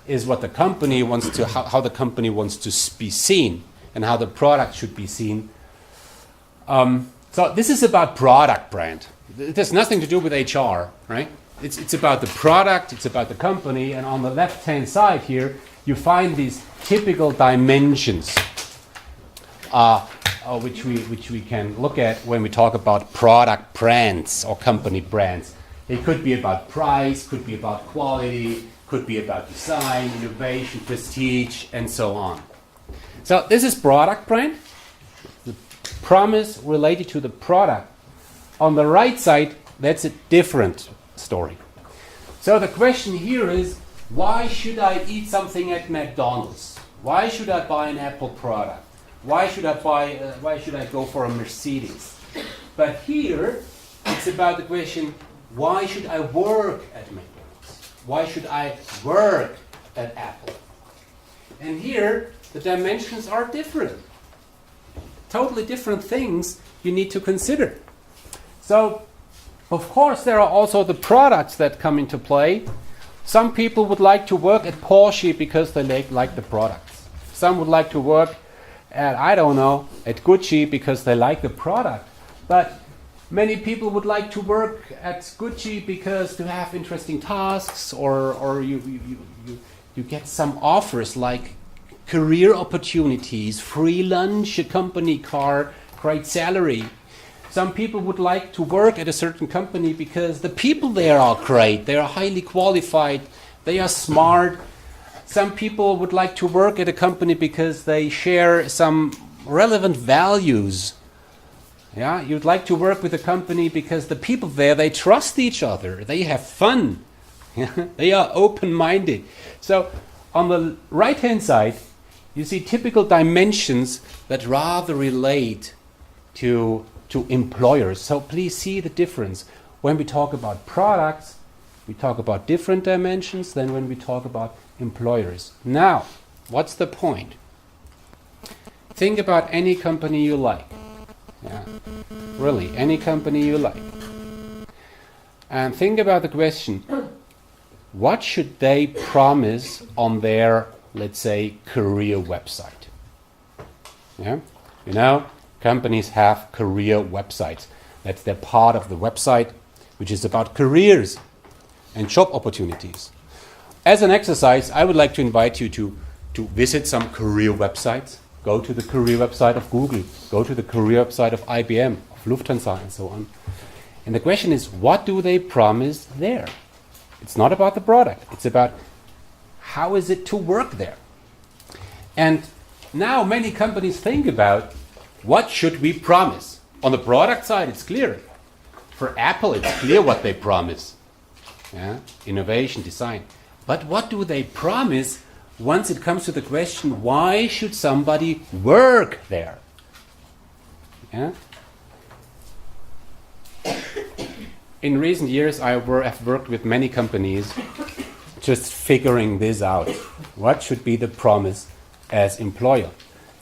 is what the company wants to, how the company wants to be seen and how the product should be seen. So this is about product brand. It has nothing to do with HR, right? It's about the product, it's about the company, and on the left-hand side here, you find these typical dimensions, which we can look at when we talk about product brands or company brands. It could be about price, could be about quality, could be about design, innovation, prestige, and so on. So this is product brand. The promise related to the product. On the right side, that's a different story. So the question here is, why should I eat something at McDonald's? Why should I buy an Apple product? Why should I go for a Mercedes? But here, it's about the question, why should I work at McDonald's? Why should I work at Apple? And here, the dimensions are different. Totally different things you need to consider. So, of course, there are also the products that come into play. Some people would like to work at Porsche because they like the products. Some would like to work at, I don't know, at Gucci because they like the product. But many people would like to work at Gucci because to have interesting tasks, or you get some offers like career opportunities, free lunch, a company car, great salary. Some people would like to work at a certain company because the people there are great, they are highly qualified, they are smart. Some people would like to work at a company because they share some relevant values. Yeah, you'd like to work with a company because the people there, they trust each other, they have fun, they are open-minded. So on the right-hand side, you see typical dimensions that rather relate to employers. So please see the difference. When we talk about products, we talk about different dimensions than when we talk about employers. Now, what's the point? Think about any company you like. Yeah, really, any company you like. And think about the question, what should they promise on their, let's say, career website? Yeah, you know, companies have career websites. That's their part of the website, which is about careers and job opportunities. As an exercise, I would like to invite you to visit some career websites. Go to the career website of Google. Go to the career website of IBM, of Lufthansa, and so on. And the question is, what do they promise there? It's not about the product. It's about how is it to work there. And now many companies think about what should we promise. On the product side, it's clear. For Apple, it's clear what they promise. Yeah? Innovation, design. But what do they promise once it comes to the question, why should somebody work there? Yeah? In recent years, I have worked with many companies just figuring this out. What should be the promise as employer?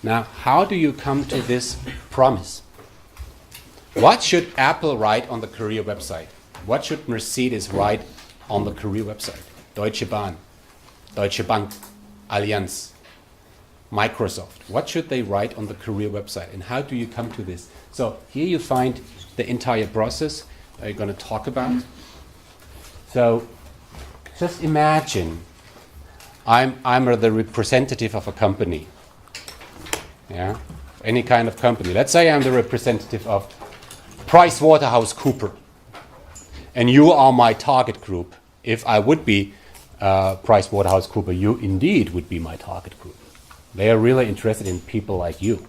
Now, how do you come to this promise? What should Apple write on the career website? What should Mercedes write on the career website? Deutsche Bahn, Deutsche Bank, Allianz, Microsoft. What should they write on the career website? And how do you come to this? So here you find the entire process I'm going to talk about. So just imagine I'm the representative of a company. Yeah, any kind of company. Let's say I'm the representative of PricewaterhouseCoopers, and you are my target group. If I would be PricewaterhouseCoopers, you indeed would be my target group. They are really interested in people like you.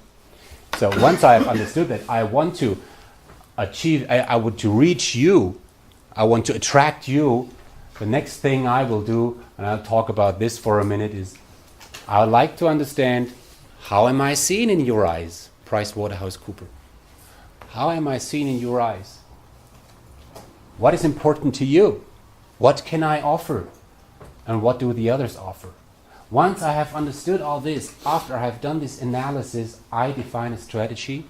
So once I have understood that I want to achieve, I want to reach you, I want to attract you, the next thing I will do, and I'll talk about this for a minute, is I would like to understand, how am I seen in your eyes, PricewaterhouseCoopers? How am I seen in your eyes? What is important to you? What can I offer? And what do the others offer? Once I have understood all this, after I have done this analysis, I define a strategy,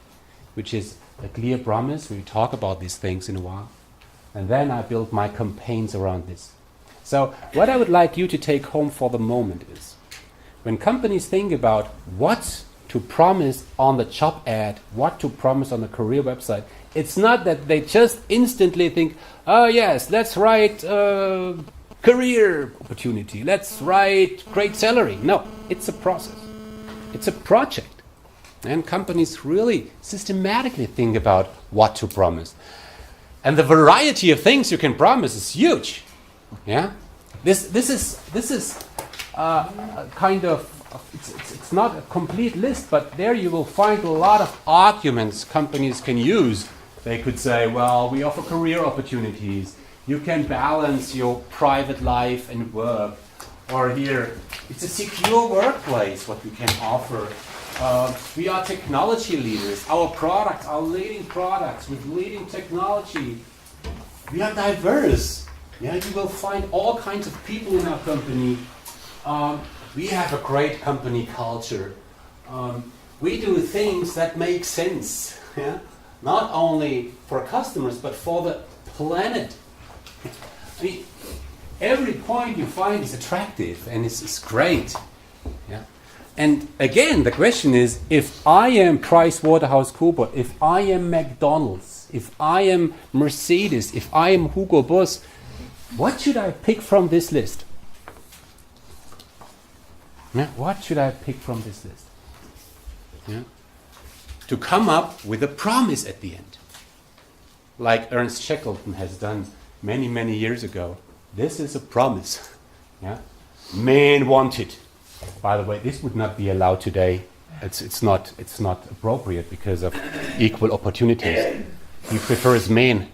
which is a clear promise. We talk about these things in a while. And then I build my campaigns around this. So what I would like you to take home for the moment is, when companies think about what to promise on the job ad, what to promise on the career website, it's not that they just instantly think, oh yes, let's write career opportunity, let's write great salary. No, it's a process. It's a project. And companies really systematically think about what to promise. And the variety of things you can promise is huge. Yeah, this is kind of, it's not a complete list, but there you will find a lot of arguments companies can use. They could say, well, we offer career opportunities. You can balance your private life and work. Or here, it's a secure workplace, what we can offer. We are technology leaders. Our products are leading products with leading technology. We are diverse. Yeah, you will find all kinds of people in our company. We have a great company culture. We do things that make sense. Yeah? Not only for customers, but for the planet. I mean, every point you find is attractive and it's great. Yeah? And again, the question is, if I am PricewaterhouseCoopers, if I am McDonald's, if I am Mercedes, if I am Hugo Boss, what should I pick from this list? Yeah, what should I pick from this list? Yeah? To come up with a promise at the end. Like Ernst Shackleton has done many, many years ago. This is a promise. Yeah? Man wanted. By the way, this would not be allowed today. It's not appropriate because of equal opportunities. He prefers man.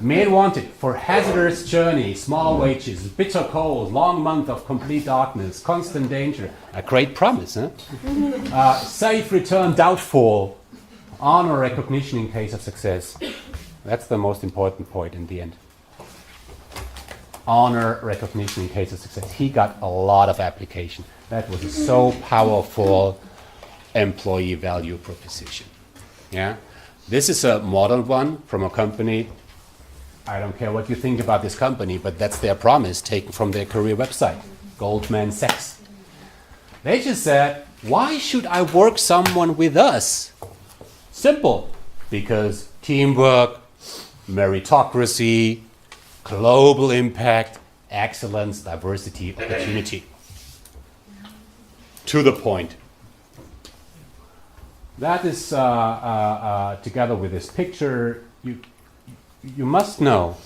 Man wanted for hazardous journey, small wages, bitter cold, long month of complete darkness, constant danger. A great promise, huh? Safe return doubtful, honor recognition in case of success. That's the most important point in the end. Honor recognition in case of success. He got a lot of application. That was a so powerful employee value proposition. Yeah, this is a modern one from a company. I don't care what you think about this company, but that's their promise taken from their career website, Goldman Sachs. They just said, why should I work someone with us? Simple, because teamwork, meritocracy, global impact, excellence, diversity, opportunity. To the point. That is together with this picture. You must know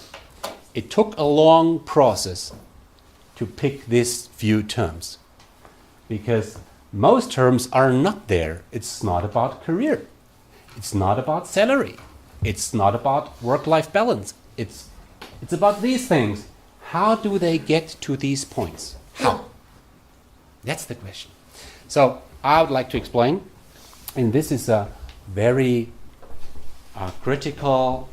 it took a long process to pick these few terms, because most terms are not there. It's not about career. It's not about salary. It's not about work-life balance. It's about these things. How do they get to these points? How? That's the question. So I would like to explain, and this is a very critical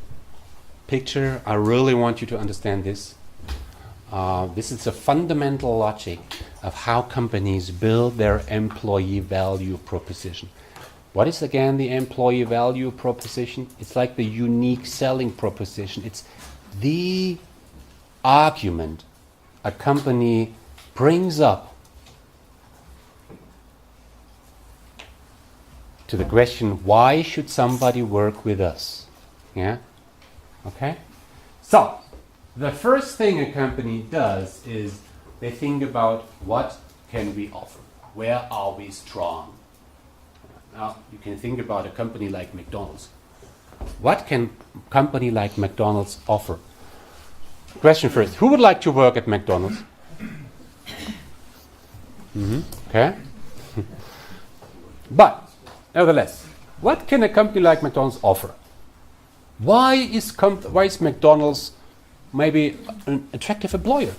picture. I really want you to understand this. This is a fundamental logic of how companies build their employee value proposition. What is again the employee value proposition? It's like the unique selling proposition. It's the argument a company brings up to the question, why should somebody work with us? Yeah? Okay? So, the first thing a company does is they think about what can we offer? Where are we strong? Now, you can think about a company like McDonald's. What can a company like McDonald's offer? Question first, who would like to work at McDonald's? Okay. But, nevertheless, what can a company like McDonald's offer? Why is McDonald's maybe an attractive employer?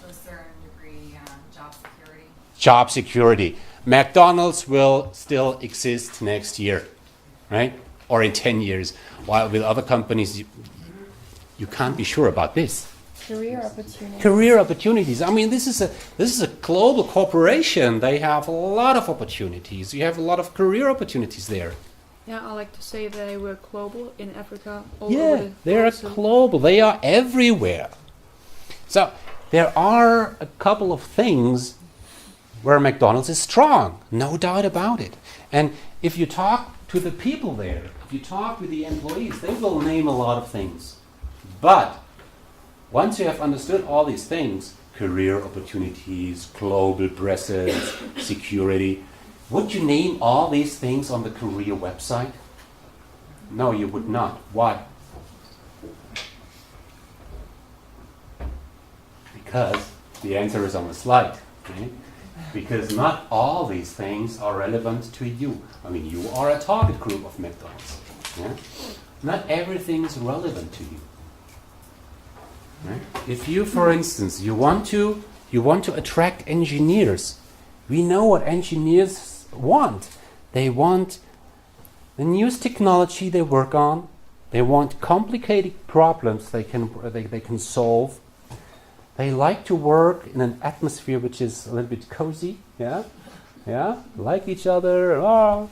To a certain degree, job security. Job security. McDonald's will still exist next year, right? Or in 10 years. While with other companies, you can't be sure about this. Career opportunities. Career opportunities. I mean, this is a global corporation. They have a lot of opportunities. You have a lot of career opportunities there. Yeah, I like to say that they were global in Africa. Yeah, they are global. They are everywhere. So there are a couple of things where McDonald's is strong, no doubt about it. And if you talk to the people there, if you talk with the employees, they will name a lot of things. But once you have understood all these things, career opportunities, global presence, security, would you name all these things on the career website? No, you would not. Why? Because the answer is on the slide. Okay? Because not all these things are relevant to you. I mean, you are a target group of McDonald's. Yeah? Not everything is relevant to you. Right? If you, for instance, you want to attract engineers, we know what engineers want. They want the newest technology they work on. They want complicated problems they can solve. They like to work in an atmosphere which is a little bit cozy. Yeah, like each other. Oh,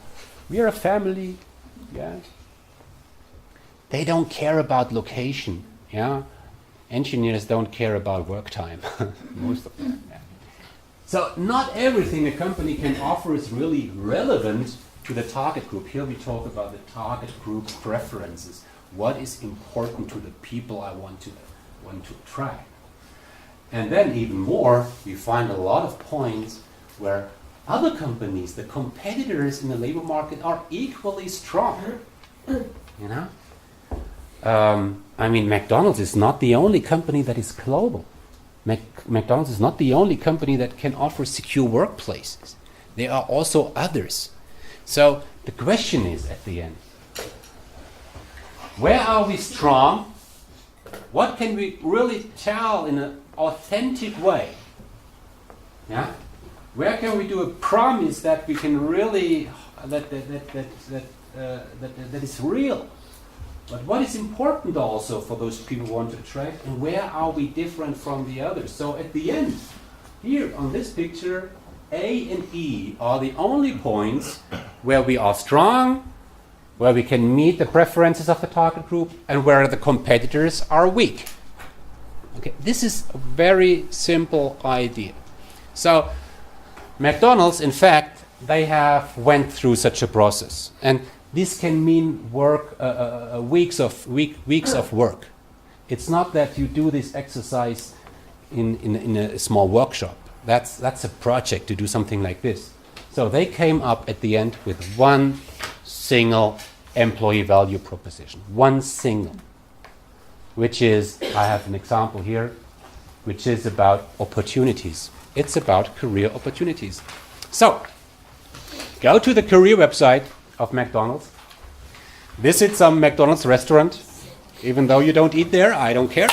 we are a family. Yeah. They don't care about location. Yeah. Engineers don't care about work time. Most of them. Yeah. So not everything a company can offer is really relevant to the target group. Here we talk about the target group preferences. What is important to the people I want to attract? And then even more, we find a lot of points where other companies, the competitors in the labor market, are equally strong. You know? I mean, McDonald's is not the only company that is global. McDonald's is not the only company that can offer secure workplaces. There are also others. So the question is, at the end, where are we strong? What can we really tell in an authentic way? Yeah? Where can we do a promise that we can really that is real? But what is important also for those people who want to attract, and where are we different from the others? So at the end, here on this picture, A and E are the only points where we are strong, where we can meet the preferences of the target group, and where the competitors are weak. Okay, this is a very simple idea. So McDonald's, in fact, they have went through such a process, and this can mean weeks of work. It's not that you do this exercise in a small workshop. That's a project to do something like this. So they came up at the end with one single employee value proposition. One single. which is, I have an example here, which is about opportunities. It's about career opportunities. So, go to the career website of McDonald's. Visit some McDonald's restaurant. Even though you don't eat there, I don't care.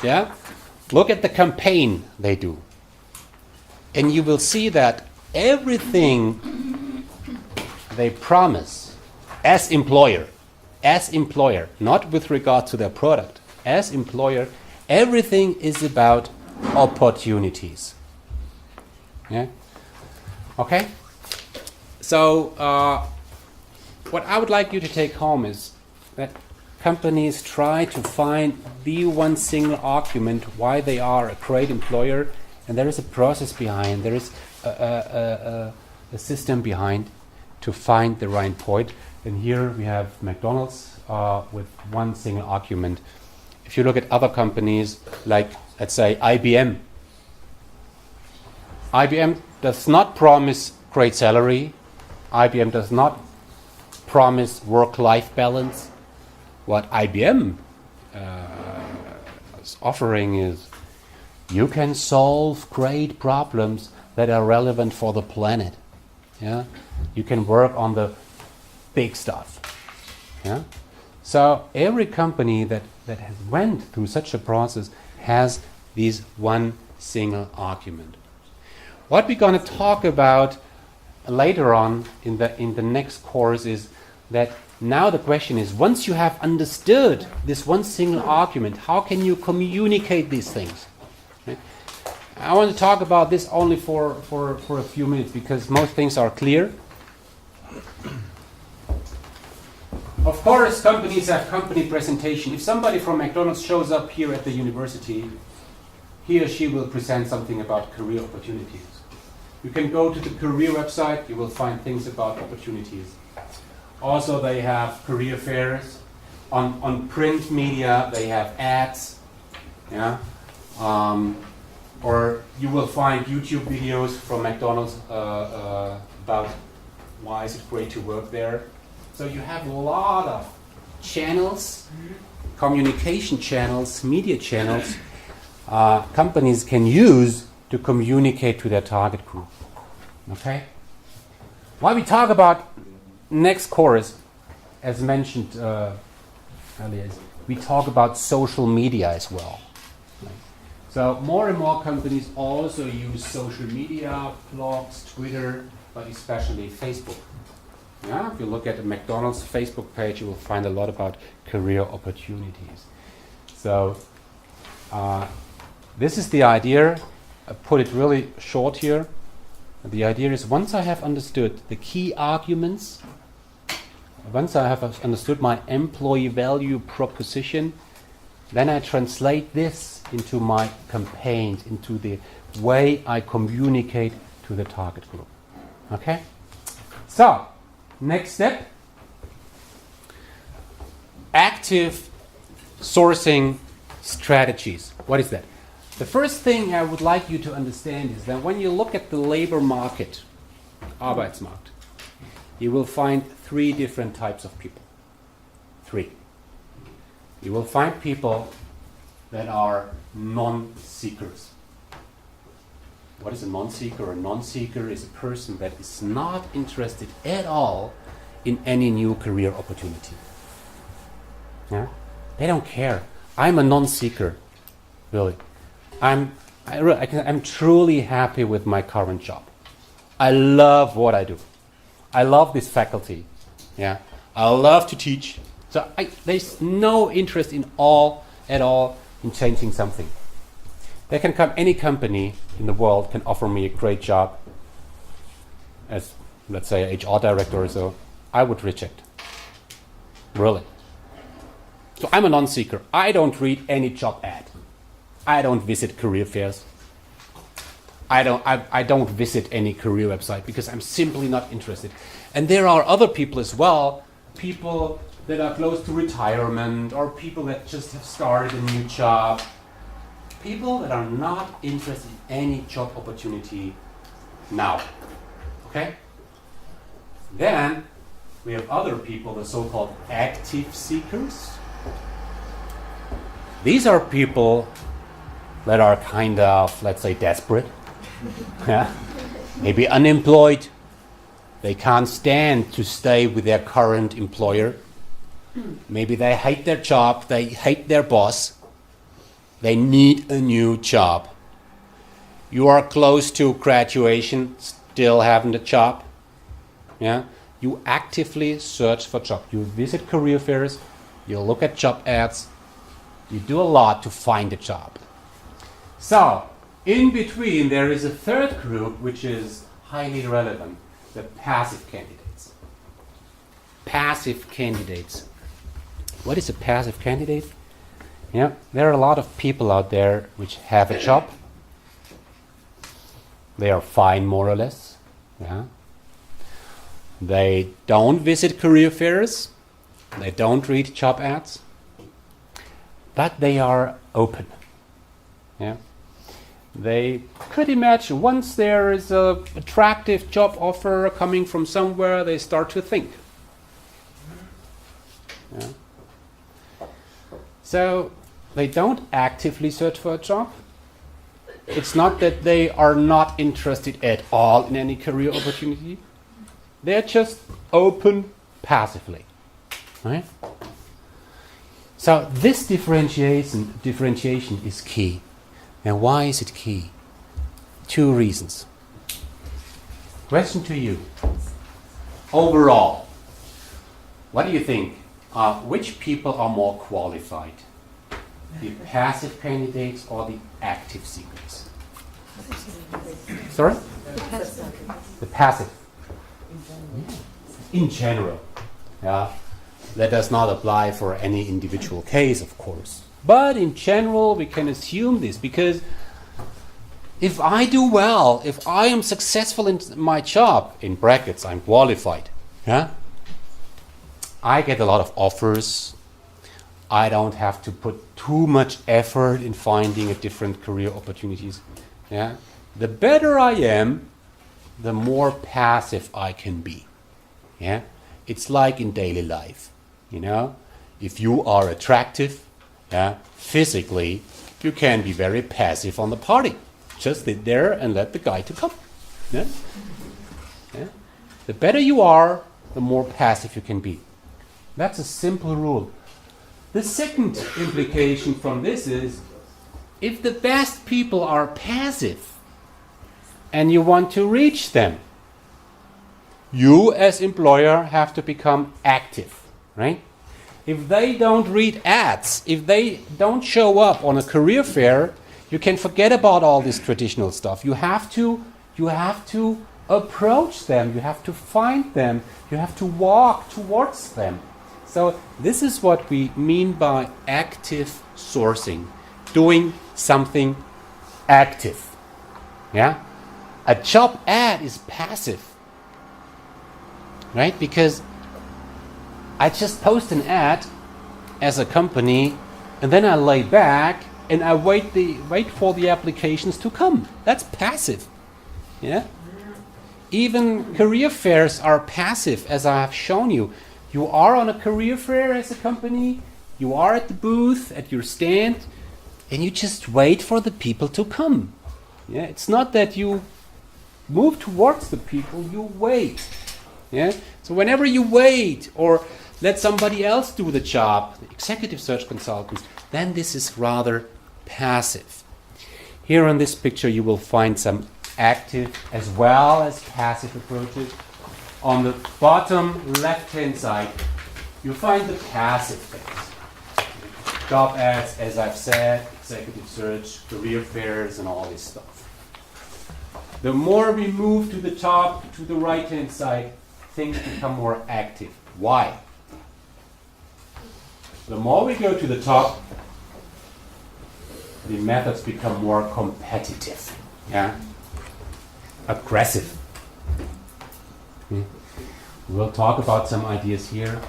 Yeah? Look at the campaign they do. And you will see that everything they promise as employer, not with regard to their product, as employer, everything is about opportunities. Yeah? Okay? So, what I would like you to take home is that companies try to find the one single argument why they are a great employer, and there is a process behind, there is a system behind to find the right point. And here we have McDonald's with one single argument. If you look at other companies, like, let's say, IBM does not promise great salary. IBM does not promise work-life balance. What IBM is offering is you can solve great problems that are relevant for the planet. Yeah, you can work on the big stuff. Yeah, so every company that has went through such a process has this one single argument. What we're going to talk about later on in the next course is that now the question is, once you have understood this one single argument, how can you communicate these things? Right? I want to talk about this only for a few minutes because most things are clear. Of course, companies have company presentation. If somebody from McDonald's shows up here at the university, he or she will present something about career opportunities. You can go to the career website, you will find things about opportunities. Also, they have career fairs. On print media, they have ads. Yeah? Or you will find YouTube videos from McDonald's about why is it great to work there. So you have a lot of channels, communication channels, media channels companies can use to communicate to their target group. Okay? While we talk about next course, as mentioned earlier, we talk about social media as well. Right? So more and more companies also use social media, blogs, Twitter, but especially Facebook. Yeah? If you look at the McDonald's Facebook page, you will find a lot about career opportunities. So this is the idea. I put it really short here. The idea is once I have understood the key arguments, once I have understood my employee value proposition, then I translate this into my campaigns, into the way I communicate to the target group. Okay? So, next step. Active sourcing strategies. What is that? The first thing I would like you to understand is that when you look at the labor market, Arbeitsmarkt, you will find 3 different types of people. 3. You will find people that are non-seekers. What is a non-seeker? A non-seeker is a person that is not interested at all in any new career opportunity. Yeah? They don't care. I'm a non-seeker, really. I'm truly happy with my current job. I love what I do. I love this faculty. Yeah, I love to teach. So there's no interest at all in changing something. They can come. Any company in the world can offer me a great job as, let's say, an HR director or so. I would reject. Really. So I'm a non-seeker. I don't read any job ad. I don't visit career fairs. I don't visit any career website because I'm simply not interested. And there are other people as well, people that are close to retirement or people that just have started a new job, people that are not interested in any job opportunity now. Okay? Then we have other people, the so-called active seekers. These are people that are kind of, let's say, desperate. Yeah. Maybe unemployed. They can't stand to stay with their current employer. Maybe they hate their job, they hate their boss. They need a new job. You are close to graduation, still haven't a job. Yeah? You actively search for job. You visit career fairs, you look at job ads, you do a lot to find a job. So, in between there is a third group which is highly relevant, the passive candidates. Passive candidates. What is a passive candidate? Yeah, there are a lot of people out there which have a job. They are fine more or less. Yeah. They don't visit career fairs. They don't read job ads. But they are open. Yeah. They could imagine once there is an attractive job offer coming from somewhere, they start to think. Yeah. So they don't actively search for a job. It's not that they are not interested at all in any career opportunity. They're just open passively. Right? So this differentiation is key. And why is it key? 2 reasons. Question to you. Overall, what do you think? Which people are more qualified? The passive candidates or the active seekers? Sorry? The passive. In general. Yeah. That does not apply for any individual case, of course. But in general, we can assume this, because if I do well, if I am successful in my job, in brackets, I'm qualified, yeah? I get a lot of offers. I don't have to put too much effort in finding a different career opportunities. Yeah? The better I am, the more passive I can be. Yeah? It's like in daily life. You know, if you are attractive, yeah, physically, you can be very passive on the party. Just sit there and let the guy to come. Yeah? Yeah? The better you are, the more passive you can be. That's a simple rule. The second implication from this is, if the best people are passive and you want to reach them, you as employer have to become active, right? If they don't read ads, if they don't show up on a career fair, you can forget about all this traditional stuff. You have to approach them, you have to find them, you have to walk towards them. So this is what we mean by active sourcing, doing something active. Yeah? A job ad is passive, right? Because I just post an ad as a company, and then I lay back and I wait for the applications to come. That's passive. Yeah? Even career fairs are passive, as I have shown you. You are on a career fair as a company, you are at the booth, at your stand, and you just wait for the people to come. Yeah? It's not that you move towards the people, you wait. Yeah? So whenever you wait or let somebody else do the job, the executive search consultants, then this is rather passive. Here on this picture you will find some active as well as passive approaches. On the bottom left-hand side, you find the passive things. Job ads, as I've said, executive search, career fairs, and all this stuff. The more we move to the top, to the right-hand side, things become more active. Why? The more we go to the top, the methods become more competitive. Yeah? Aggressive. We'll talk about some ideas here.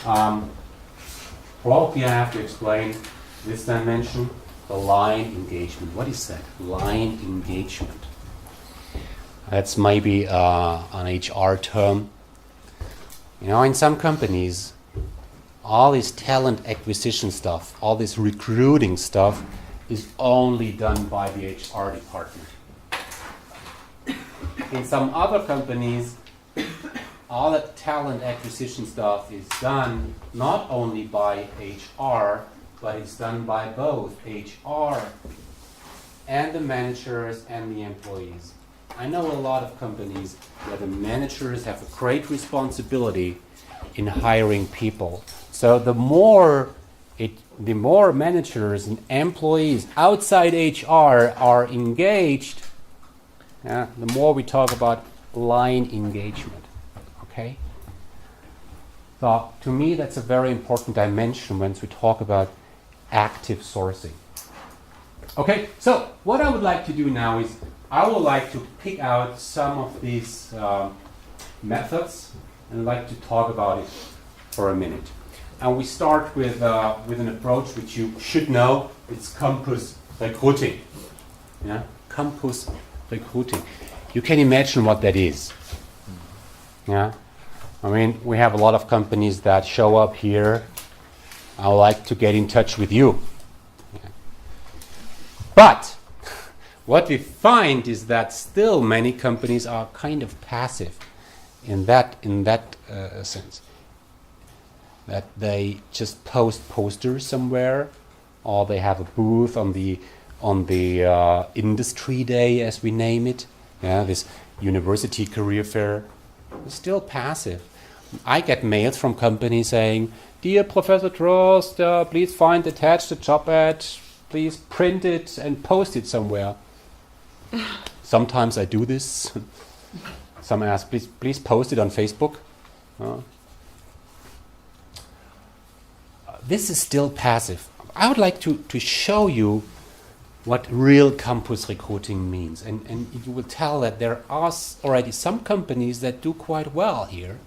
Probably I have to explain this dimension, the line engagement. What is that? Line engagement. That's maybe an HR term. You know, in some companies, all this talent acquisition stuff, all this recruiting stuff is only done by the HR department. In some other companies, all the talent acquisition stuff is done not only by HR, but it's done by both HR and the managers and the employees. I know a lot of companies where the managers have a great responsibility in hiring people. So the more managers and employees outside HR are engaged, the more we talk about line engagement. Okay? So to me, that's a very important dimension when we talk about active sourcing. Okay, so what I would like to do now is I would like to pick out some of these methods and I'd like to talk about it for a minute. And we start with an approach which you should know. It's campus recruiting. Yeah, campus recruiting. You can imagine what that is. Yeah, I mean, we have a lot of companies that show up here. I would like to get in touch with you. Yeah. But what we find is that still many companies are kind of passive in that sense. That they just post posters somewhere, or they have a booth on the industry day, as we name it. Yeah, this university career fair. It's still passive. I get mails from companies saying, "Dear Professor Trost, please find attached the job ad. Please print it and post it somewhere." Sometimes I do this. Some ask, please post it on Facebook. This is still passive. I would like to show you what real campus recruiting means. And you will tell that there are already some companies that do quite well here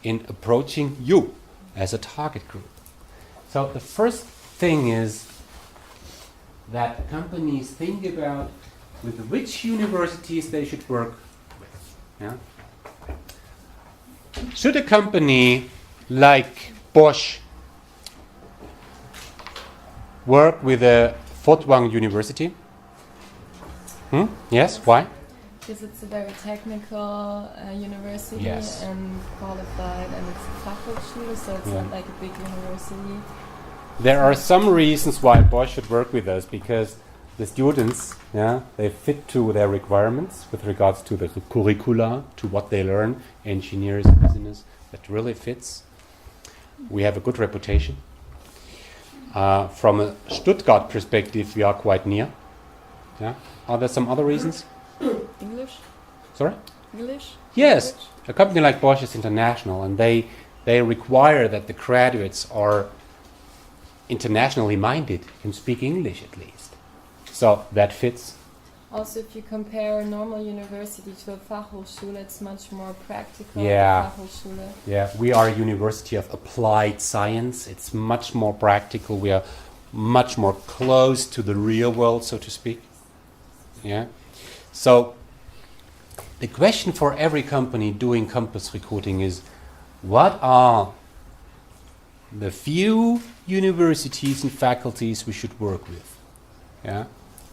in approaching you as a target group. So the first thing is that companies think about with which universities they should work with. Yeah? Should a company like Bosch work with a Furtwang University? Yes, why? Because it's a very technical university and qualified, and it's a Fachhochschule, so it's not like a big university. There are some reasons why Bosch should work with us, because the students, they fit to their requirements with regards to the curricula, to what they learn, engineers, business, that really fits. We have a good reputation. From a Stuttgart perspective, we are quite near. Yeah. Are there some other reasons? English? Sorry? English? Yes. English? A company like Bosch is international, and they require that the graduates are internationally minded, can speak English at least. So that fits. Also, if you compare a normal university to a Fachhochschule, it's much more practical. Yeah. Fachhochschule. Yeah, we are a university of applied science. It's much more practical. We are much more close to the real world, so to speak. Yeah. So the question for every company doing campus recruiting is, what are the few universities and faculties we should work with? Yeah.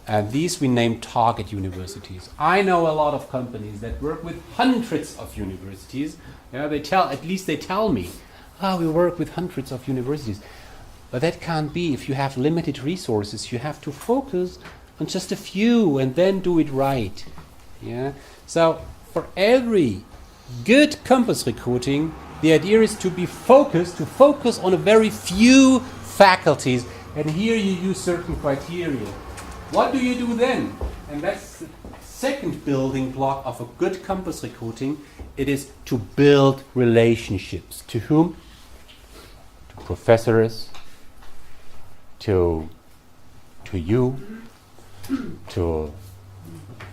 And these we name target universities. I know a lot of companies that work with hundreds of universities. Yeah, they tell me, we work with hundreds of universities. But that can't be. If you have limited resources, you have to focus on just a few and then do it right. Yeah. So for every good campus recruiting, the idea is to focus on a very few faculties. And here you use certain criteria. What do you do then? And that's the second building block of a good campus recruiting. It is to build relationships. To whom? To professors, to you, to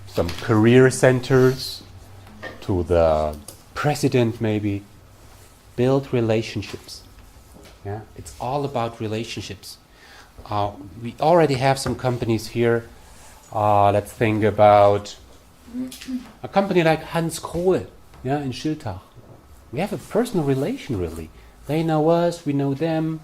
some career centers, to the president maybe. Build relationships. Yeah, it's all about relationships. We already have some companies here. Let's think about a company like Hans Krohl, in Schiltach. We have a personal relation, really, They know us, we know them.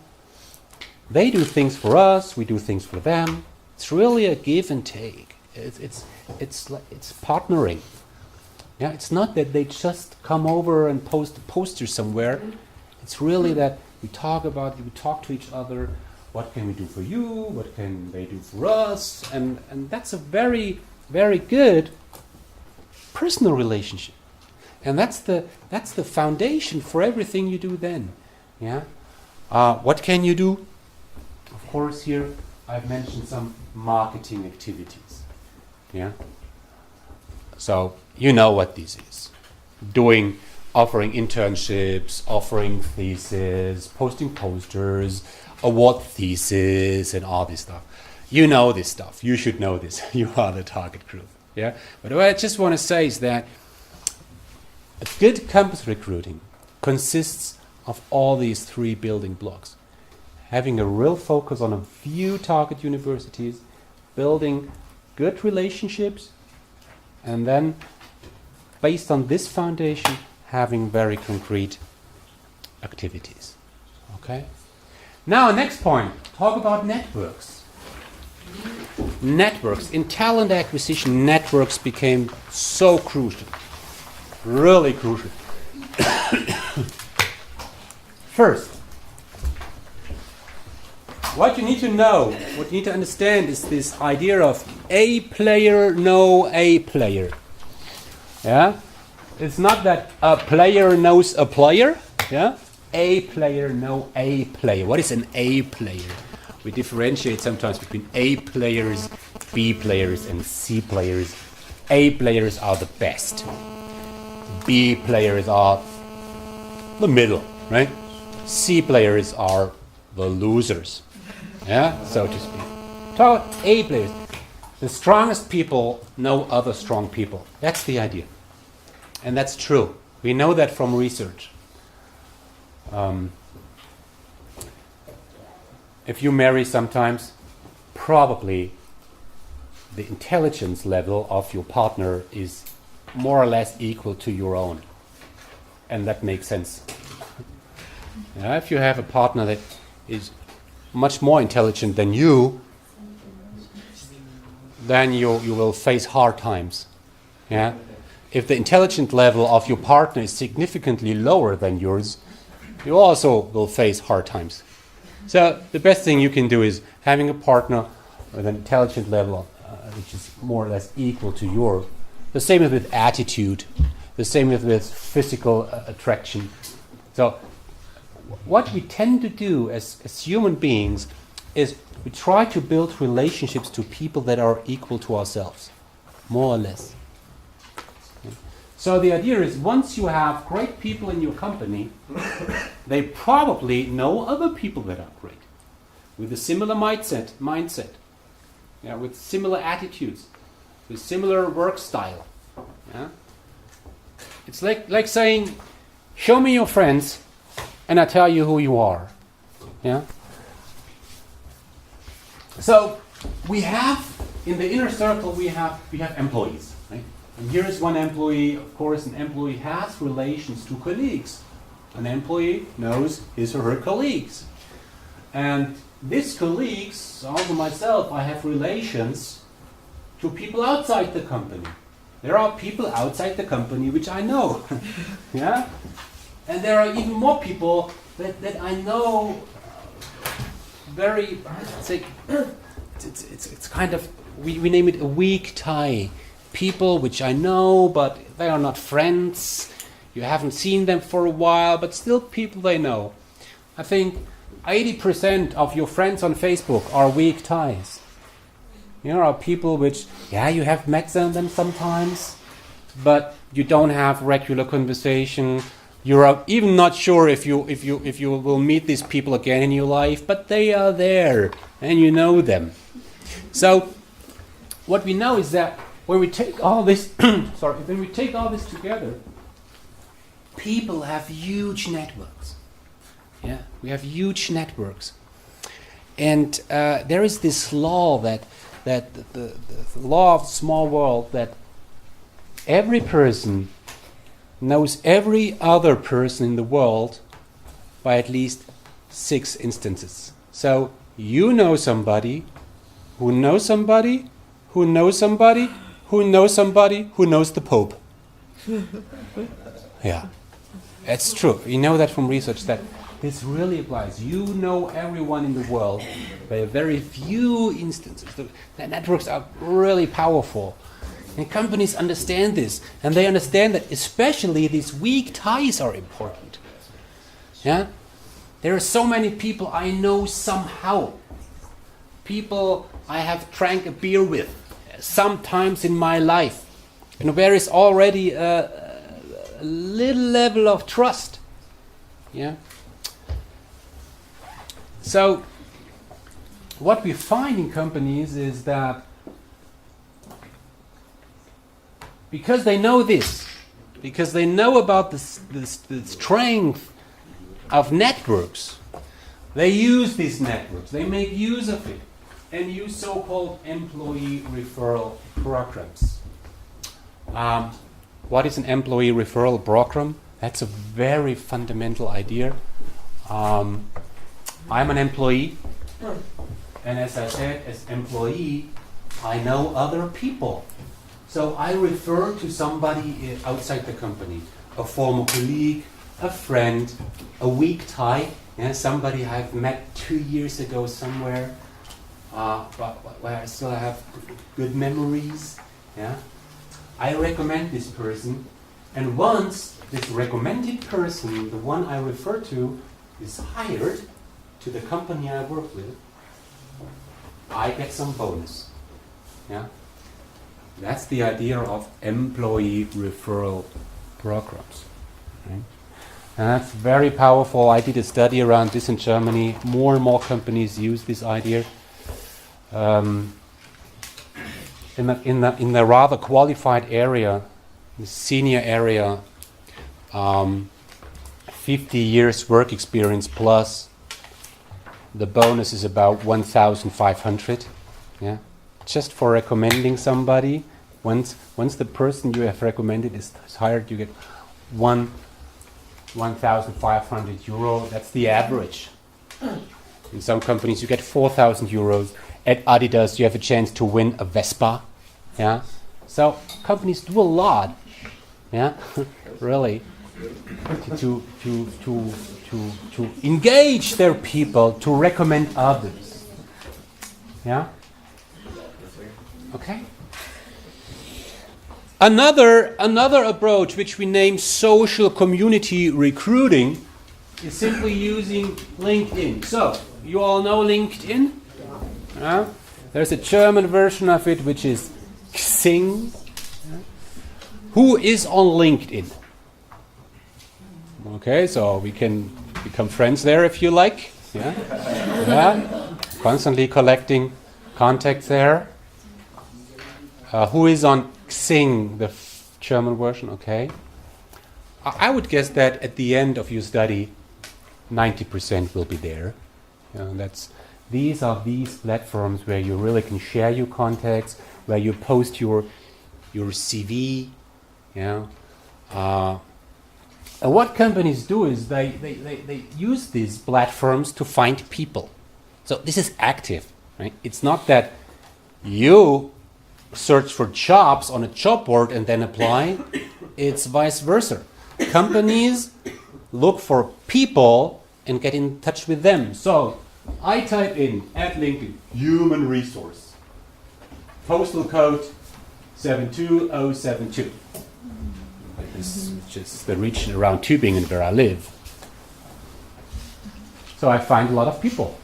They do things for us, we do things for them. It's really a give and take. It's partnering. Yeah, it's not that they just come over and post a poster somewhere. It's really that we talk to each other. What can we do for you? What can they do for us? And that's a very, very good personal relationship. And that's the foundation for everything you do then. Yeah. What can you do? Of course, here I've mentioned some marketing activities. Yeah. So you know what this is. Offering internships, offering theses, posting posters, award theses, and all this stuff. You know this stuff. You should know this. You are the target group. Yeah. But what I just want to say is that a good campus recruiting consists of all these three building blocks. Having a real focus on a few target universities, building good relationships, and then, based on this foundation, having very concrete activities. Okay? Now, next point. Talk about networks. Networks. In talent acquisition, networks became so crucial. Really crucial. First, what you need to know, what you need to understand is this idea of A player, no A player. Yeah? It's not that a player knows a player. Yeah? A player, no A player. What is an A player? We differentiate sometimes between A players, B players, and C players. A players are the best. B players are the middle, right? C players are the losers, yeah, so to speak. Talk about A players. The strongest people know other strong people. That's the idea. And that's true. We know that from research. If you marry sometimes, probably the intelligence level of your partner is more or less equal to your own. And that makes sense. Yeah, if you have a partner that is much more intelligent than you, then you will face hard times. Yeah? If the intelligence level of your partner is significantly lower than yours, you also will face hard times. So the best thing you can do is having a partner with an intelligence level which is more or less equal to yours. The same with attitude, the same with physical attraction. So what we tend to do as human beings is we try to build relationships to people that are equal to ourselves, more or less. Okay. So the idea is once you have great people in your company, they probably know other people that are great, with a similar mindset, yeah, with similar attitudes, with similar work style. Yeah? It's like saying, show me your friends and I tell you who you are. Yeah? So we have, in the inner circle, we have employees. Right? And here is one employee. Of course, an employee has relations to colleagues. An employee knows his or her colleagues. And these colleagues, also myself, I have relations to people outside the company. There are people outside the company which I know. Yeah? And there are even more people that I know very, it's kind of, we name it a weak tie. People which I know, but they are not friends. You haven't seen them for a while, but still people they know. I think 80% of your friends on Facebook are weak ties. There are people which, yeah, you have met them sometimes, but you don't have regular conversation. You're even not sure if you will meet these people again in your life, but they are there and you know them. So what we know is that when we take all this, when we take all this together, people have huge networks. Yeah, we have huge networks, and there is this law that the law of the small world, that every person knows every other person in the world by at least 6 instances. So you know somebody who knows somebody who knows somebody who knows somebody who knows the Pope. Yeah, it's true. You know that from research that this really applies. You know everyone in the world by a very few instances. The networks are really powerful. And companies understand this. And they understand that especially these weak ties are important. Yeah? There are so many people I know somehow. People I have drank a beer with sometimes in my life. And there is already a little level of trust. Yeah? So, what we find in companies is that because they know this, because they know about the strength of networks, they use these networks, they make use of it, and use so-called employee referral programs. What is an employee referral program? That's a very fundamental idea. I'm an employee, and as I said, as employee, I know other people. So I refer to somebody outside the company, a former colleague, a friend, a weak tie, somebody I've met 2 years ago somewhere, but where I still have good memories. Yeah, I recommend this person, and once this recommended person, the one I refer to, is hired to the company I work with, I get some bonus. Yeah, that's the idea of employee referral programs. Right? And that's very powerful. I did a study around this in Germany. More and more companies use this idea. In the rather qualified area, the senior area, 50 years work experience plus, the bonus is about 1,500. Yeah, just for recommending somebody. Once the person you have recommended is hired, you get 1,500 euro. That's the average. In some companies, you get 4,000 euros. At Adidas, you have a chance to win a Vespa. Yeah, so companies do a lot. Yeah, really, to engage their people to recommend others. Yeah. Okay. Another approach, which we name social community recruiting, is simply using LinkedIn. So you all know LinkedIn. There's a German version of it, which is Xing. Who is on LinkedIn? Okay, so we can become friends there if you like. Yeah, yeah. Constantly collecting contacts there. Who is on Xing, the German version? Okay. I would guess that at the end of your study, 90% will be there. These are these platforms where you really can share your contacts, where you post your CV. Yeah. And what companies do is they use these platforms to find people. So this is active, right? It's not that you search for jobs on a job board and then apply. It's vice versa. Companies look for people and get in touch with them. So I type in at LinkedIn human resource, postal code 72072. This is just the region around Tübingen where I live. So I find a lot of people,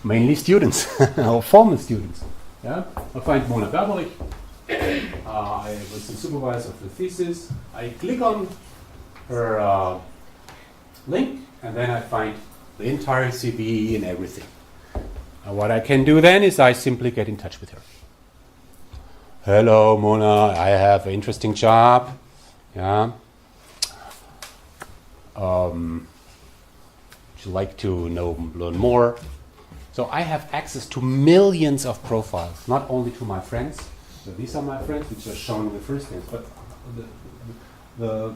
mainly students or former students. Yeah, I find Mona Berberich. I was the supervisor of the thesis. I click on her link, and then I find the entire CV and everything. And what I can do then is I simply get in touch with her. Hello, Mona. I have an interesting job. Yeah. Would you like to learn more? So I have access to millions of profiles, not only to my friends. So these are my friends, which are shown in the first names, but the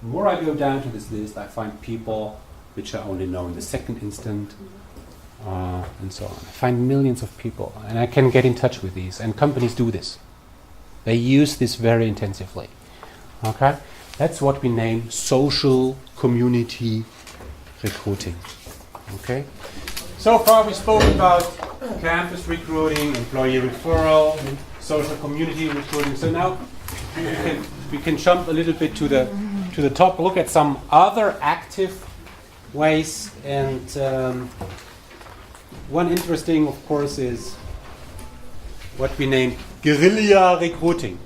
The more I go down to this list, I find people which I only know in the second instant, and so on. I find millions of people, and I can get in touch with these, and companies do this. They use this very intensively. Okay? That's what we name social community recruiting. Okay? So far we spoke about campus recruiting, employee referral, social community recruiting. So now we can jump a little bit to the top, look at some other active ways, and one interesting, of course, is what we name guerrilla recruiting.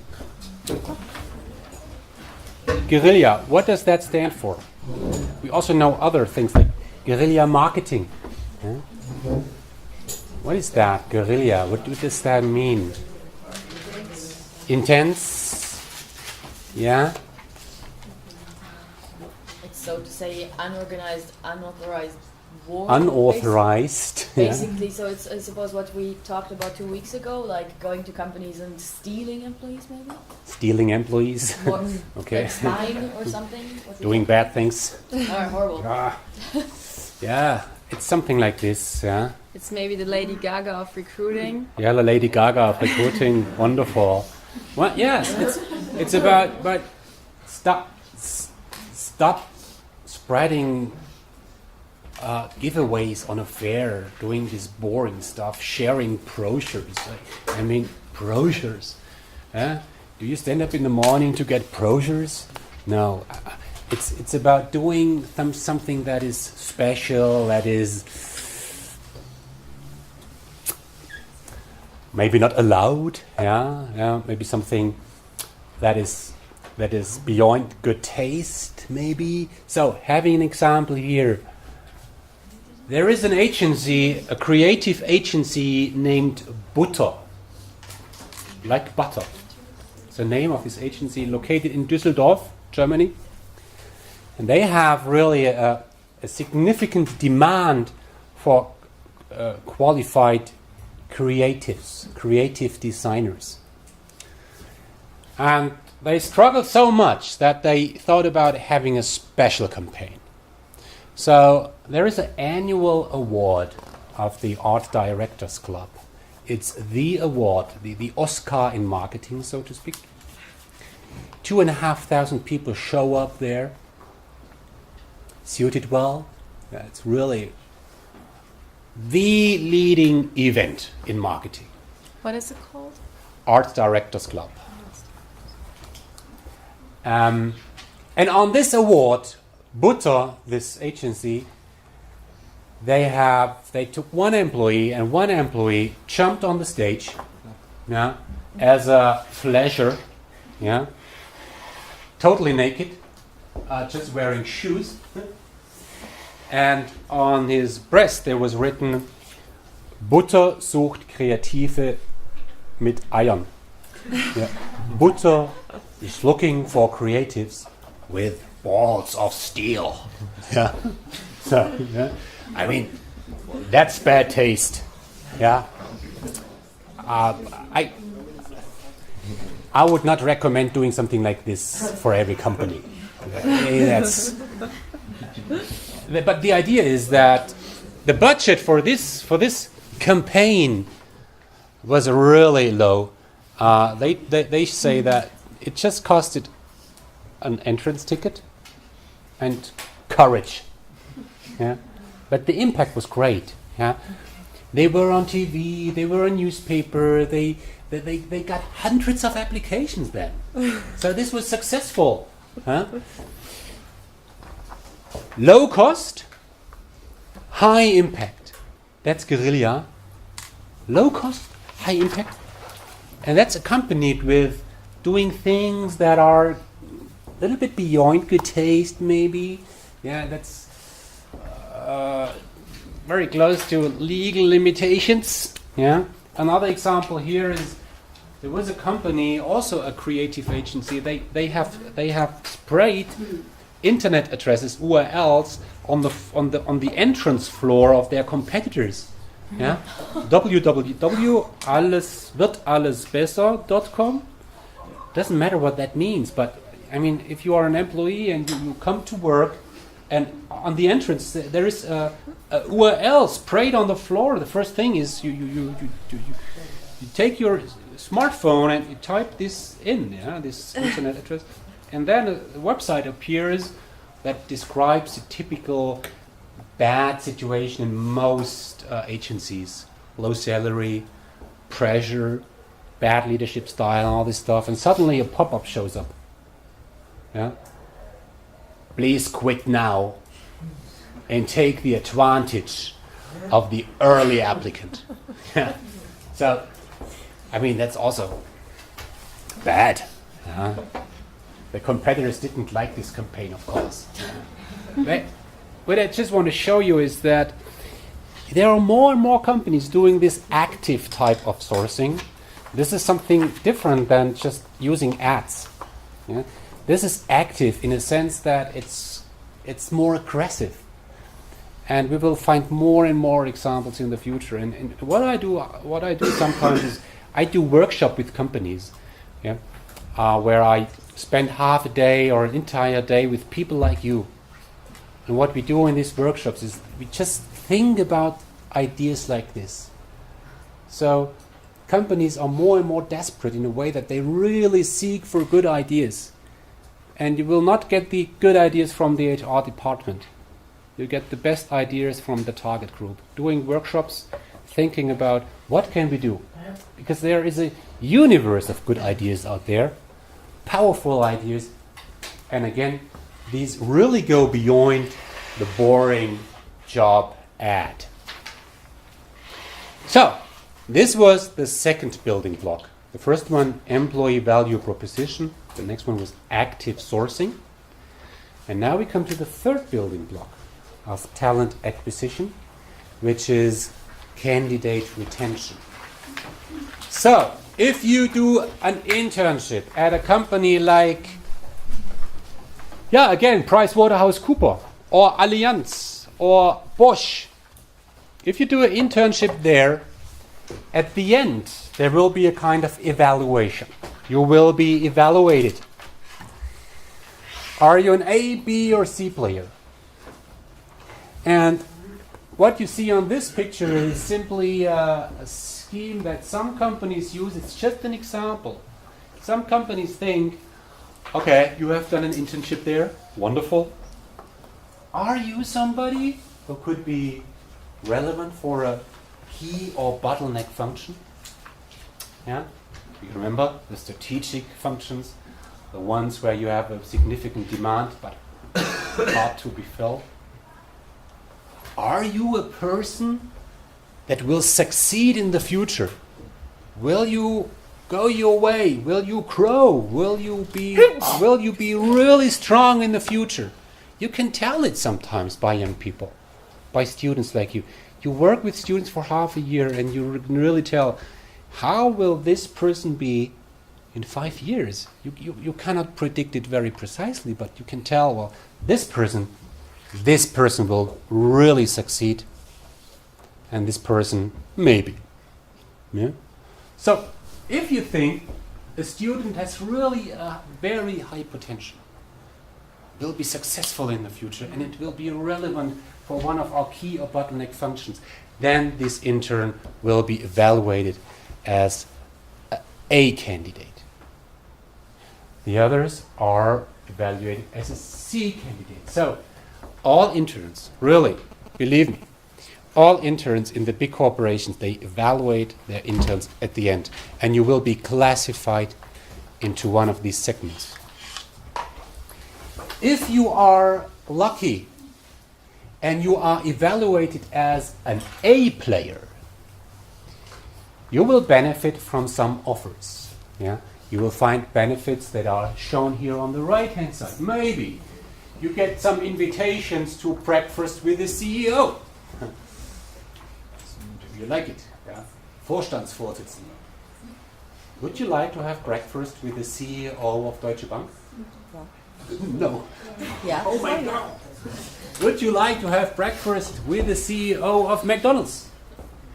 Guerrilla, what does that stand for? We also know other things like guerrilla marketing. What is that, guerrilla? What does that mean? Intense? Yeah? It's so to say unauthorized war. Unauthorized. Basically, so it's I suppose what we talked about 2 weeks ago, like going to companies and stealing employees, maybe. Stealing employees. Okay. Like spying or something. Doing bad things. Horrible. Yeah, it's something like this. Yeah. It's maybe the Lady Gaga of recruiting. Yeah, the Lady Gaga of recruiting. Wonderful. Well, yes, it's about stop spreading giveaways on a fair, doing this boring stuff, sharing brochures. I mean, brochures. Do you stand up in the morning to get brochures? No. It's about doing something that is special, that is maybe not allowed. Yeah. Maybe something that is beyond good taste. Maybe. So, having an example here. There is an agency, a creative agency named Butter, like butter. It's the name of this agency, located in Düsseldorf, Germany. And they have really a significant demand for qualified creatives, creative designers. And they struggled so much that they thought about having a special campaign. So there is an annual award of the Art Directors Club. It's the award, the Oscar in marketing, so to speak. 2,500 people show up there, suited well. It's really the leading event in marketing. What is it called? Art Directors Club. And on this award, Butter, this agency, they took one employee, and one employee jumped on the stage, as a flasher, totally naked, just wearing shoes, and on his breast there was written, Butter sucht Kreative mit Eiern. Butter is looking for creatives with balls of steel. I mean, that's bad taste. I would not recommend doing something like this for every company. But the idea is that the budget for this campaign was really low. They say that it just costed an entrance ticket and courage. But the impact was great. They were on TV, they were on newspaper, they got hundreds of applications then. So this was successful. Low cost, high impact. That's guerrilla. Low cost, high impact. And that's accompanied with doing things that are a little bit beyond good taste, maybe. That's very close to legal limitations. Another example here is there was a company, also a creative agency. They have sprayed internet addresses, URLs, on the entrance floor of their competitors. www.alleswirdallesbesser.com. Doesn't matter what that means, but I mean, if you are an employee and you come to work, and on the entrance there is a URL sprayed on the floor, the first thing is you take your smartphone and you type this in, this internet address, and then a website appears that describes a typical bad situation in most agencies: low salary, pressure, bad leadership style, all this stuff, and suddenly a pop-up shows up. Yeah. Please quit now and take the advantage of the early applicant. Yeah. So, I mean, that's also bad. The competitors didn't like this campaign, of course. But what I just want to show you is that there are more and more companies doing this active type of sourcing. This is something different than just using ads. Yeah? This is active in a sense that it's more aggressive. And we will find more and more examples in the future. And what I do sometimes is I do workshop with companies, where I spend half a day or an entire day with people like you. And what we do in these workshops is we just think about ideas like this. So companies are more and more desperate in a way that they really seek for good ideas. And you will not get the good ideas from the HR department. You get the best ideas from the target group. Doing workshops, thinking about what can we do. Because there is a universe of good ideas out there, powerful ideas. And again, these really go beyond the boring job ad. So, this was the second building block. The first one, employee value proposition. The next one was active sourcing. And now we come to the third building block of talent acquisition, which is candidate retention. So, if you do an internship at a company like, PricewaterhouseCoopers or Allianz or Bosch, if you do an internship there, at the end there will be a kind of evaluation. You will be evaluated. Are you an A, B, or C player? And what you see on this picture is simply a scheme that some companies use. It's just an example. Some companies think, okay, you have done an internship there. Wonderful. Are you somebody who could be relevant for a key or bottleneck function? Yeah? You remember the strategic functions, the ones where you have a significant demand but hard to be filled. Are you a person that will succeed in the future? Will you go your way? Will you grow? Will you be really strong in the future? You can tell it sometimes by young people, by students like you. You work with students for half a year and you can really tell, how will this person be in 5 years? You cannot predict it very precisely, but you can tell, well, this person will really succeed, and this person maybe. Yeah? So, if you think a student has really a very high potential, will be successful in the future, and it will be relevant for one of our key or bottleneck functions, then this intern will be evaluated as a candidate. The others are evaluated as a C candidate. So, all interns, really, believe me, all interns in the big corporations, they evaluate their interns at the end, and you will be classified into one of these segments. If you are lucky and you are evaluated as an A player, you will benefit from some offers. Yeah? You will find benefits that are shown here on the right-hand side. Maybe you get some invitations to breakfast with the CEO. Do you like it? Yeah? Vorstandsvorsitzender. Would you like to have breakfast with the CEO of Deutsche Bank? No. Yeah. Oh my God. Would you like to have breakfast with the CEO of McDonald's?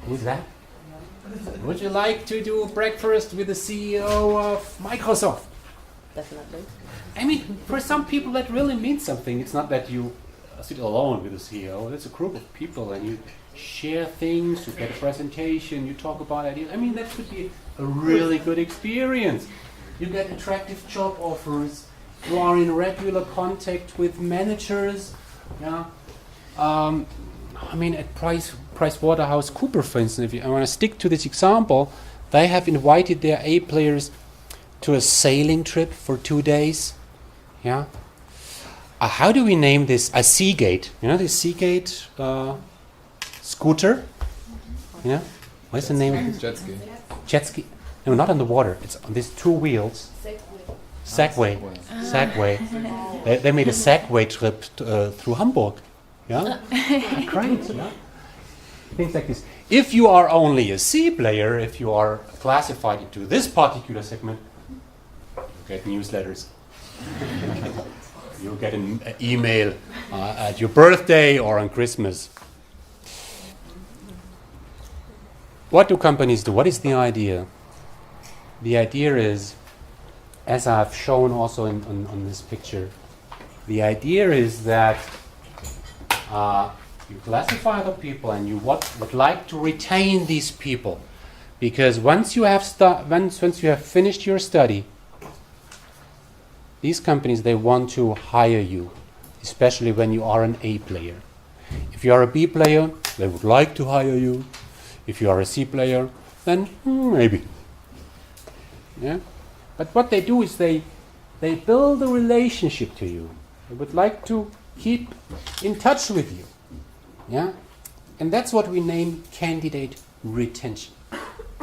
Who's that? Would you like to do breakfast with the CEO of Microsoft? Definitely. I mean, for some people that really means something. It's not that you sit alone with the CEO. It's a group of people and you share things, you get a presentation, you talk about ideas. I mean, that could be a really good experience. You get attractive job offers. You are in regular contact with managers. Yeah. I mean, at PricewaterhouseCoopers, for instance, if I want to stick to this example, they have invited their A players to a sailing trip for 2 days. Yeah. How do we name this? A Seagate. You know the Seagate scooter? You know? What's the name of it? Jet ski. Jet ski. No, not on the water. It's on these 2 wheels. Segway. Segway. They made a Segway trip through Hamburg. Yeah? Great. Yeah? Things like this. If you are only a C player, if you are classified into this particular segment, you get newsletters. You get an email at your birthday or on Christmas. What do companies do? What is the idea? The idea is, as I've shown also on this picture, the idea is that you classify the people and you would like to retain these people, because once you have once you have finished your study, these companies, they want to hire you, especially when you are an A player. If you are a B player, they would like to hire you. If you are a C player, then maybe. Yeah. But what they do is they build a relationship to you. They would like to keep in touch with you. Yeah? And that's what we name candidate retention.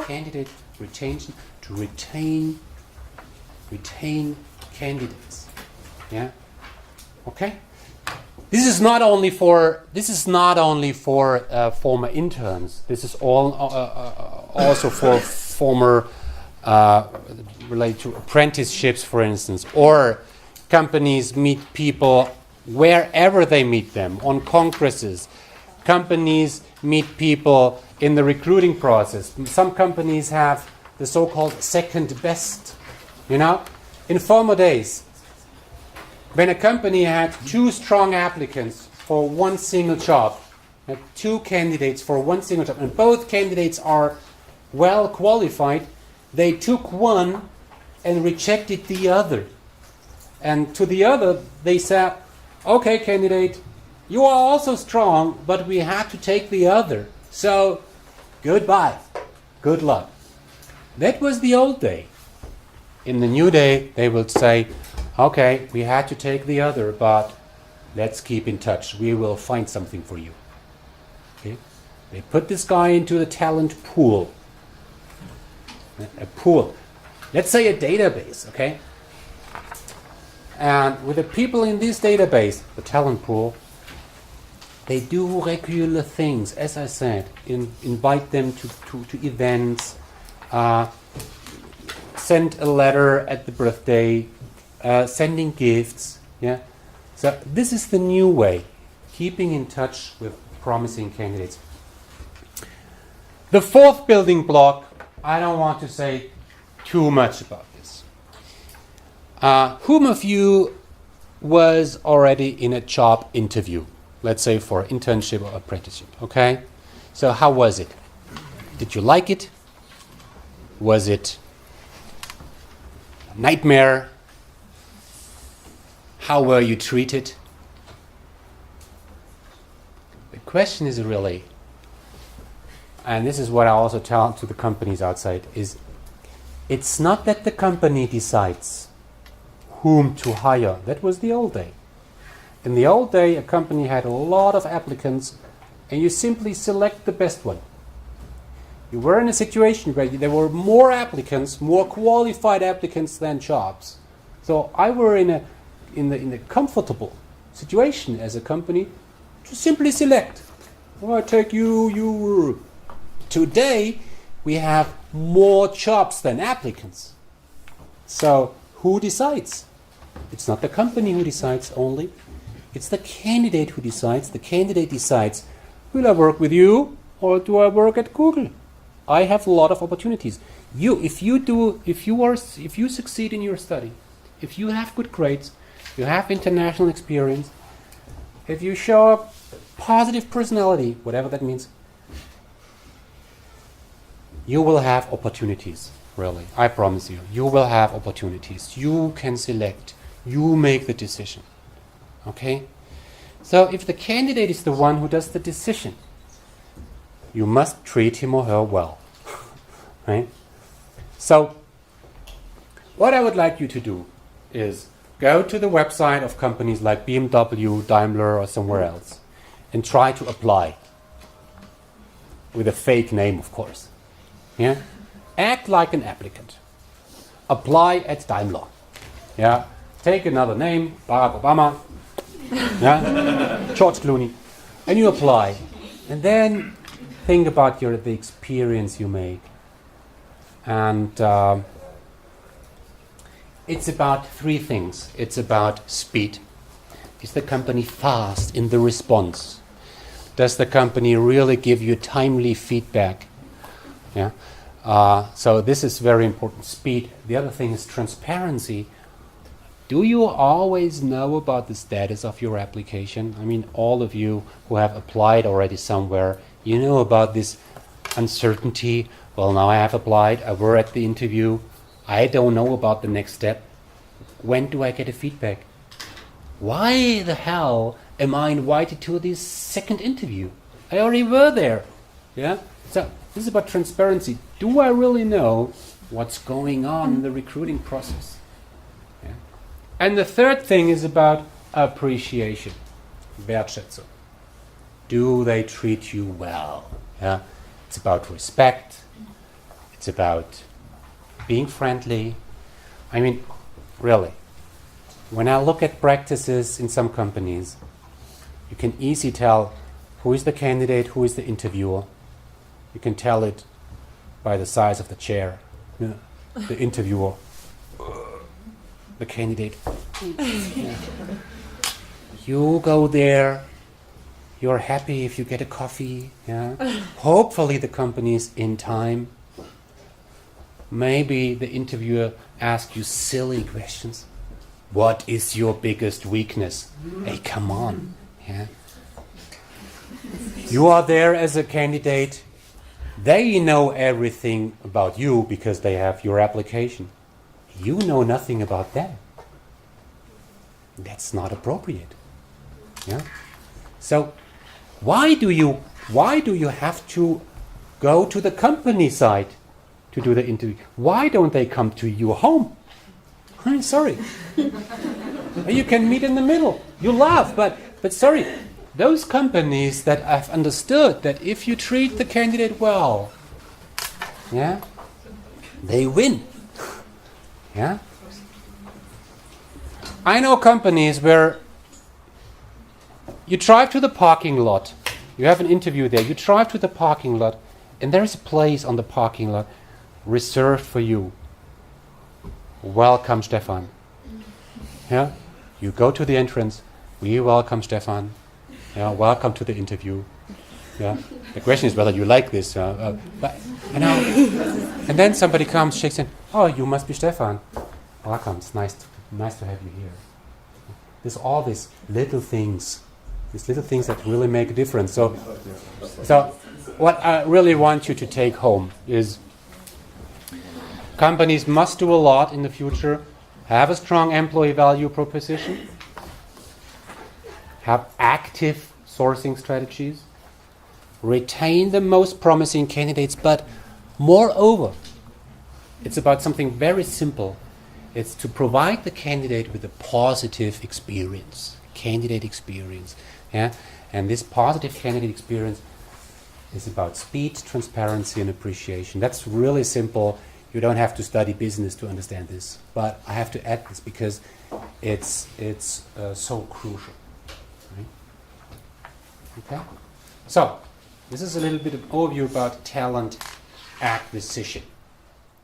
Candidate retention, to retain candidates. Yeah? Okay? This is not only for former interns. This is all also for former related to apprenticeships, for instance, or companies meet people wherever they meet them, on congresses. Companies meet people in the recruiting process. Some companies have the so-called second best. You know, in former days, when a company had 2 strong applicants for one single job, had 2 candidates for one single job, and both candidates are well qualified, they took one and rejected the other. And to the other, they said, okay, candidate, you are also strong, but we had to take the other. So, goodbye. Good luck. That was the old day. In the new day, they will say, okay, we had to take the other, but let's keep in touch. We will find something for you. Okay? They put this guy into the talent pool. A pool. Let's say a database, okay? And with the people in this database, the talent pool, they do regular things, as I said, invite them to events, send a letter at the birthday, sending gifts. Yeah. So this is the new way, keeping in touch with promising candidates. The 4th building block, I don't want to say too much about this. Whom of you was already in a job interview? Let's say for internship or apprenticeship, okay? So how was it? Did you like it? Was it a nightmare? How were you treated? The question is really, and this is what I also tell to the companies outside, is it's not that the company decides whom to hire. That was the old day. In the old day, a company had a lot of applicants, and you simply select the best one. You were in a situation where there were more applicants, more qualified applicants than jobs. So I were in a comfortable situation as a company to simply select. Oh, I take you. Today, we have more jobs than applicants. So who decides? It's not the company who decides only. It's the candidate who decides. The candidate decides, will I work with you or do I work at Google? I have a lot of opportunities. If you succeed in your study, if you have good grades, you have international experience, if you show a positive personality, whatever that means, you will have opportunities, really. I promise you. You will have opportunities. You can select. You make the decision. Okay? So if the candidate is the one who does the decision, you must treat him or her well. Right? So what I would like you to do is go to the website of companies like BMW, Daimler, or somewhere else and try to apply. With a fake name, of course. Yeah? Act like an applicant. Apply at Daimler. Yeah? Take another name, Barack Obama, yeah? George Clooney, and you apply. And then think about the experience you make. And it's about three things. It's about speed. Is the company fast in the response? Does the company really give you timely feedback? Yeah. So this is very important, speed. The other thing is transparency. Do you always know about the status of your application? I mean, all of you who have applied already somewhere, you know about this uncertainty. Well, now I have applied, I were at the interview, I don't know about the next step. When do I get a feedback? Why the hell am I invited to this second interview? I already were there. Yeah? So this is about transparency. Do I really know what's going on in the recruiting process? Yeah? And the third thing is about appreciation. Wertschätzung. Do they treat you well? Yeah? It's about respect. It's about being friendly. I mean, really, when I look at practices in some companies, you can easily tell who is the candidate, who is the interviewer. You can tell it by the size of the chair. Yeah. The interviewer, the candidate. Yeah. You go there, you're happy if you get a coffee. Yeah. Hopefully the company is in time. Maybe the interviewer asks you silly questions. What is your biggest weakness? Hey, come on. Yeah. You are there as a candidate. They know everything about you because they have your application. You know nothing about them. That's not appropriate. Yeah? So why do you have to go to the company side to do the interview? Why don't they come to your home? I'm sorry. You can meet in the middle. You laugh, but sorry. Those companies that have understood that if you treat the candidate well, yeah, they win. Yeah. I know companies where you drive to the parking lot. You have an interview there. You drive to the parking lot, and there is a place on the parking lot reserved for you. Welcome, Stefan. Yeah. You go to the entrance. We welcome Stefan. Yeah, welcome to the interview. Yeah. The question is whether you like this. But you know, and then somebody comes, shakes in. Oh, you must be Stefan. Welcome. It's nice to have you here. There's all these little things that really make a difference. So what I really want you to take home is companies must do a lot in the future. Have a strong employee value proposition. Have active sourcing strategies, retain the most promising candidates, but moreover, it's about something very simple. It's to provide the candidate with a positive experience, candidate experience. Yeah? And this positive candidate experience is about speed, transparency, and appreciation. That's really simple. You don't have to study business to understand this, but I have to add this because it's so crucial. Okay, so this is a little bit of overview about talent acquisition.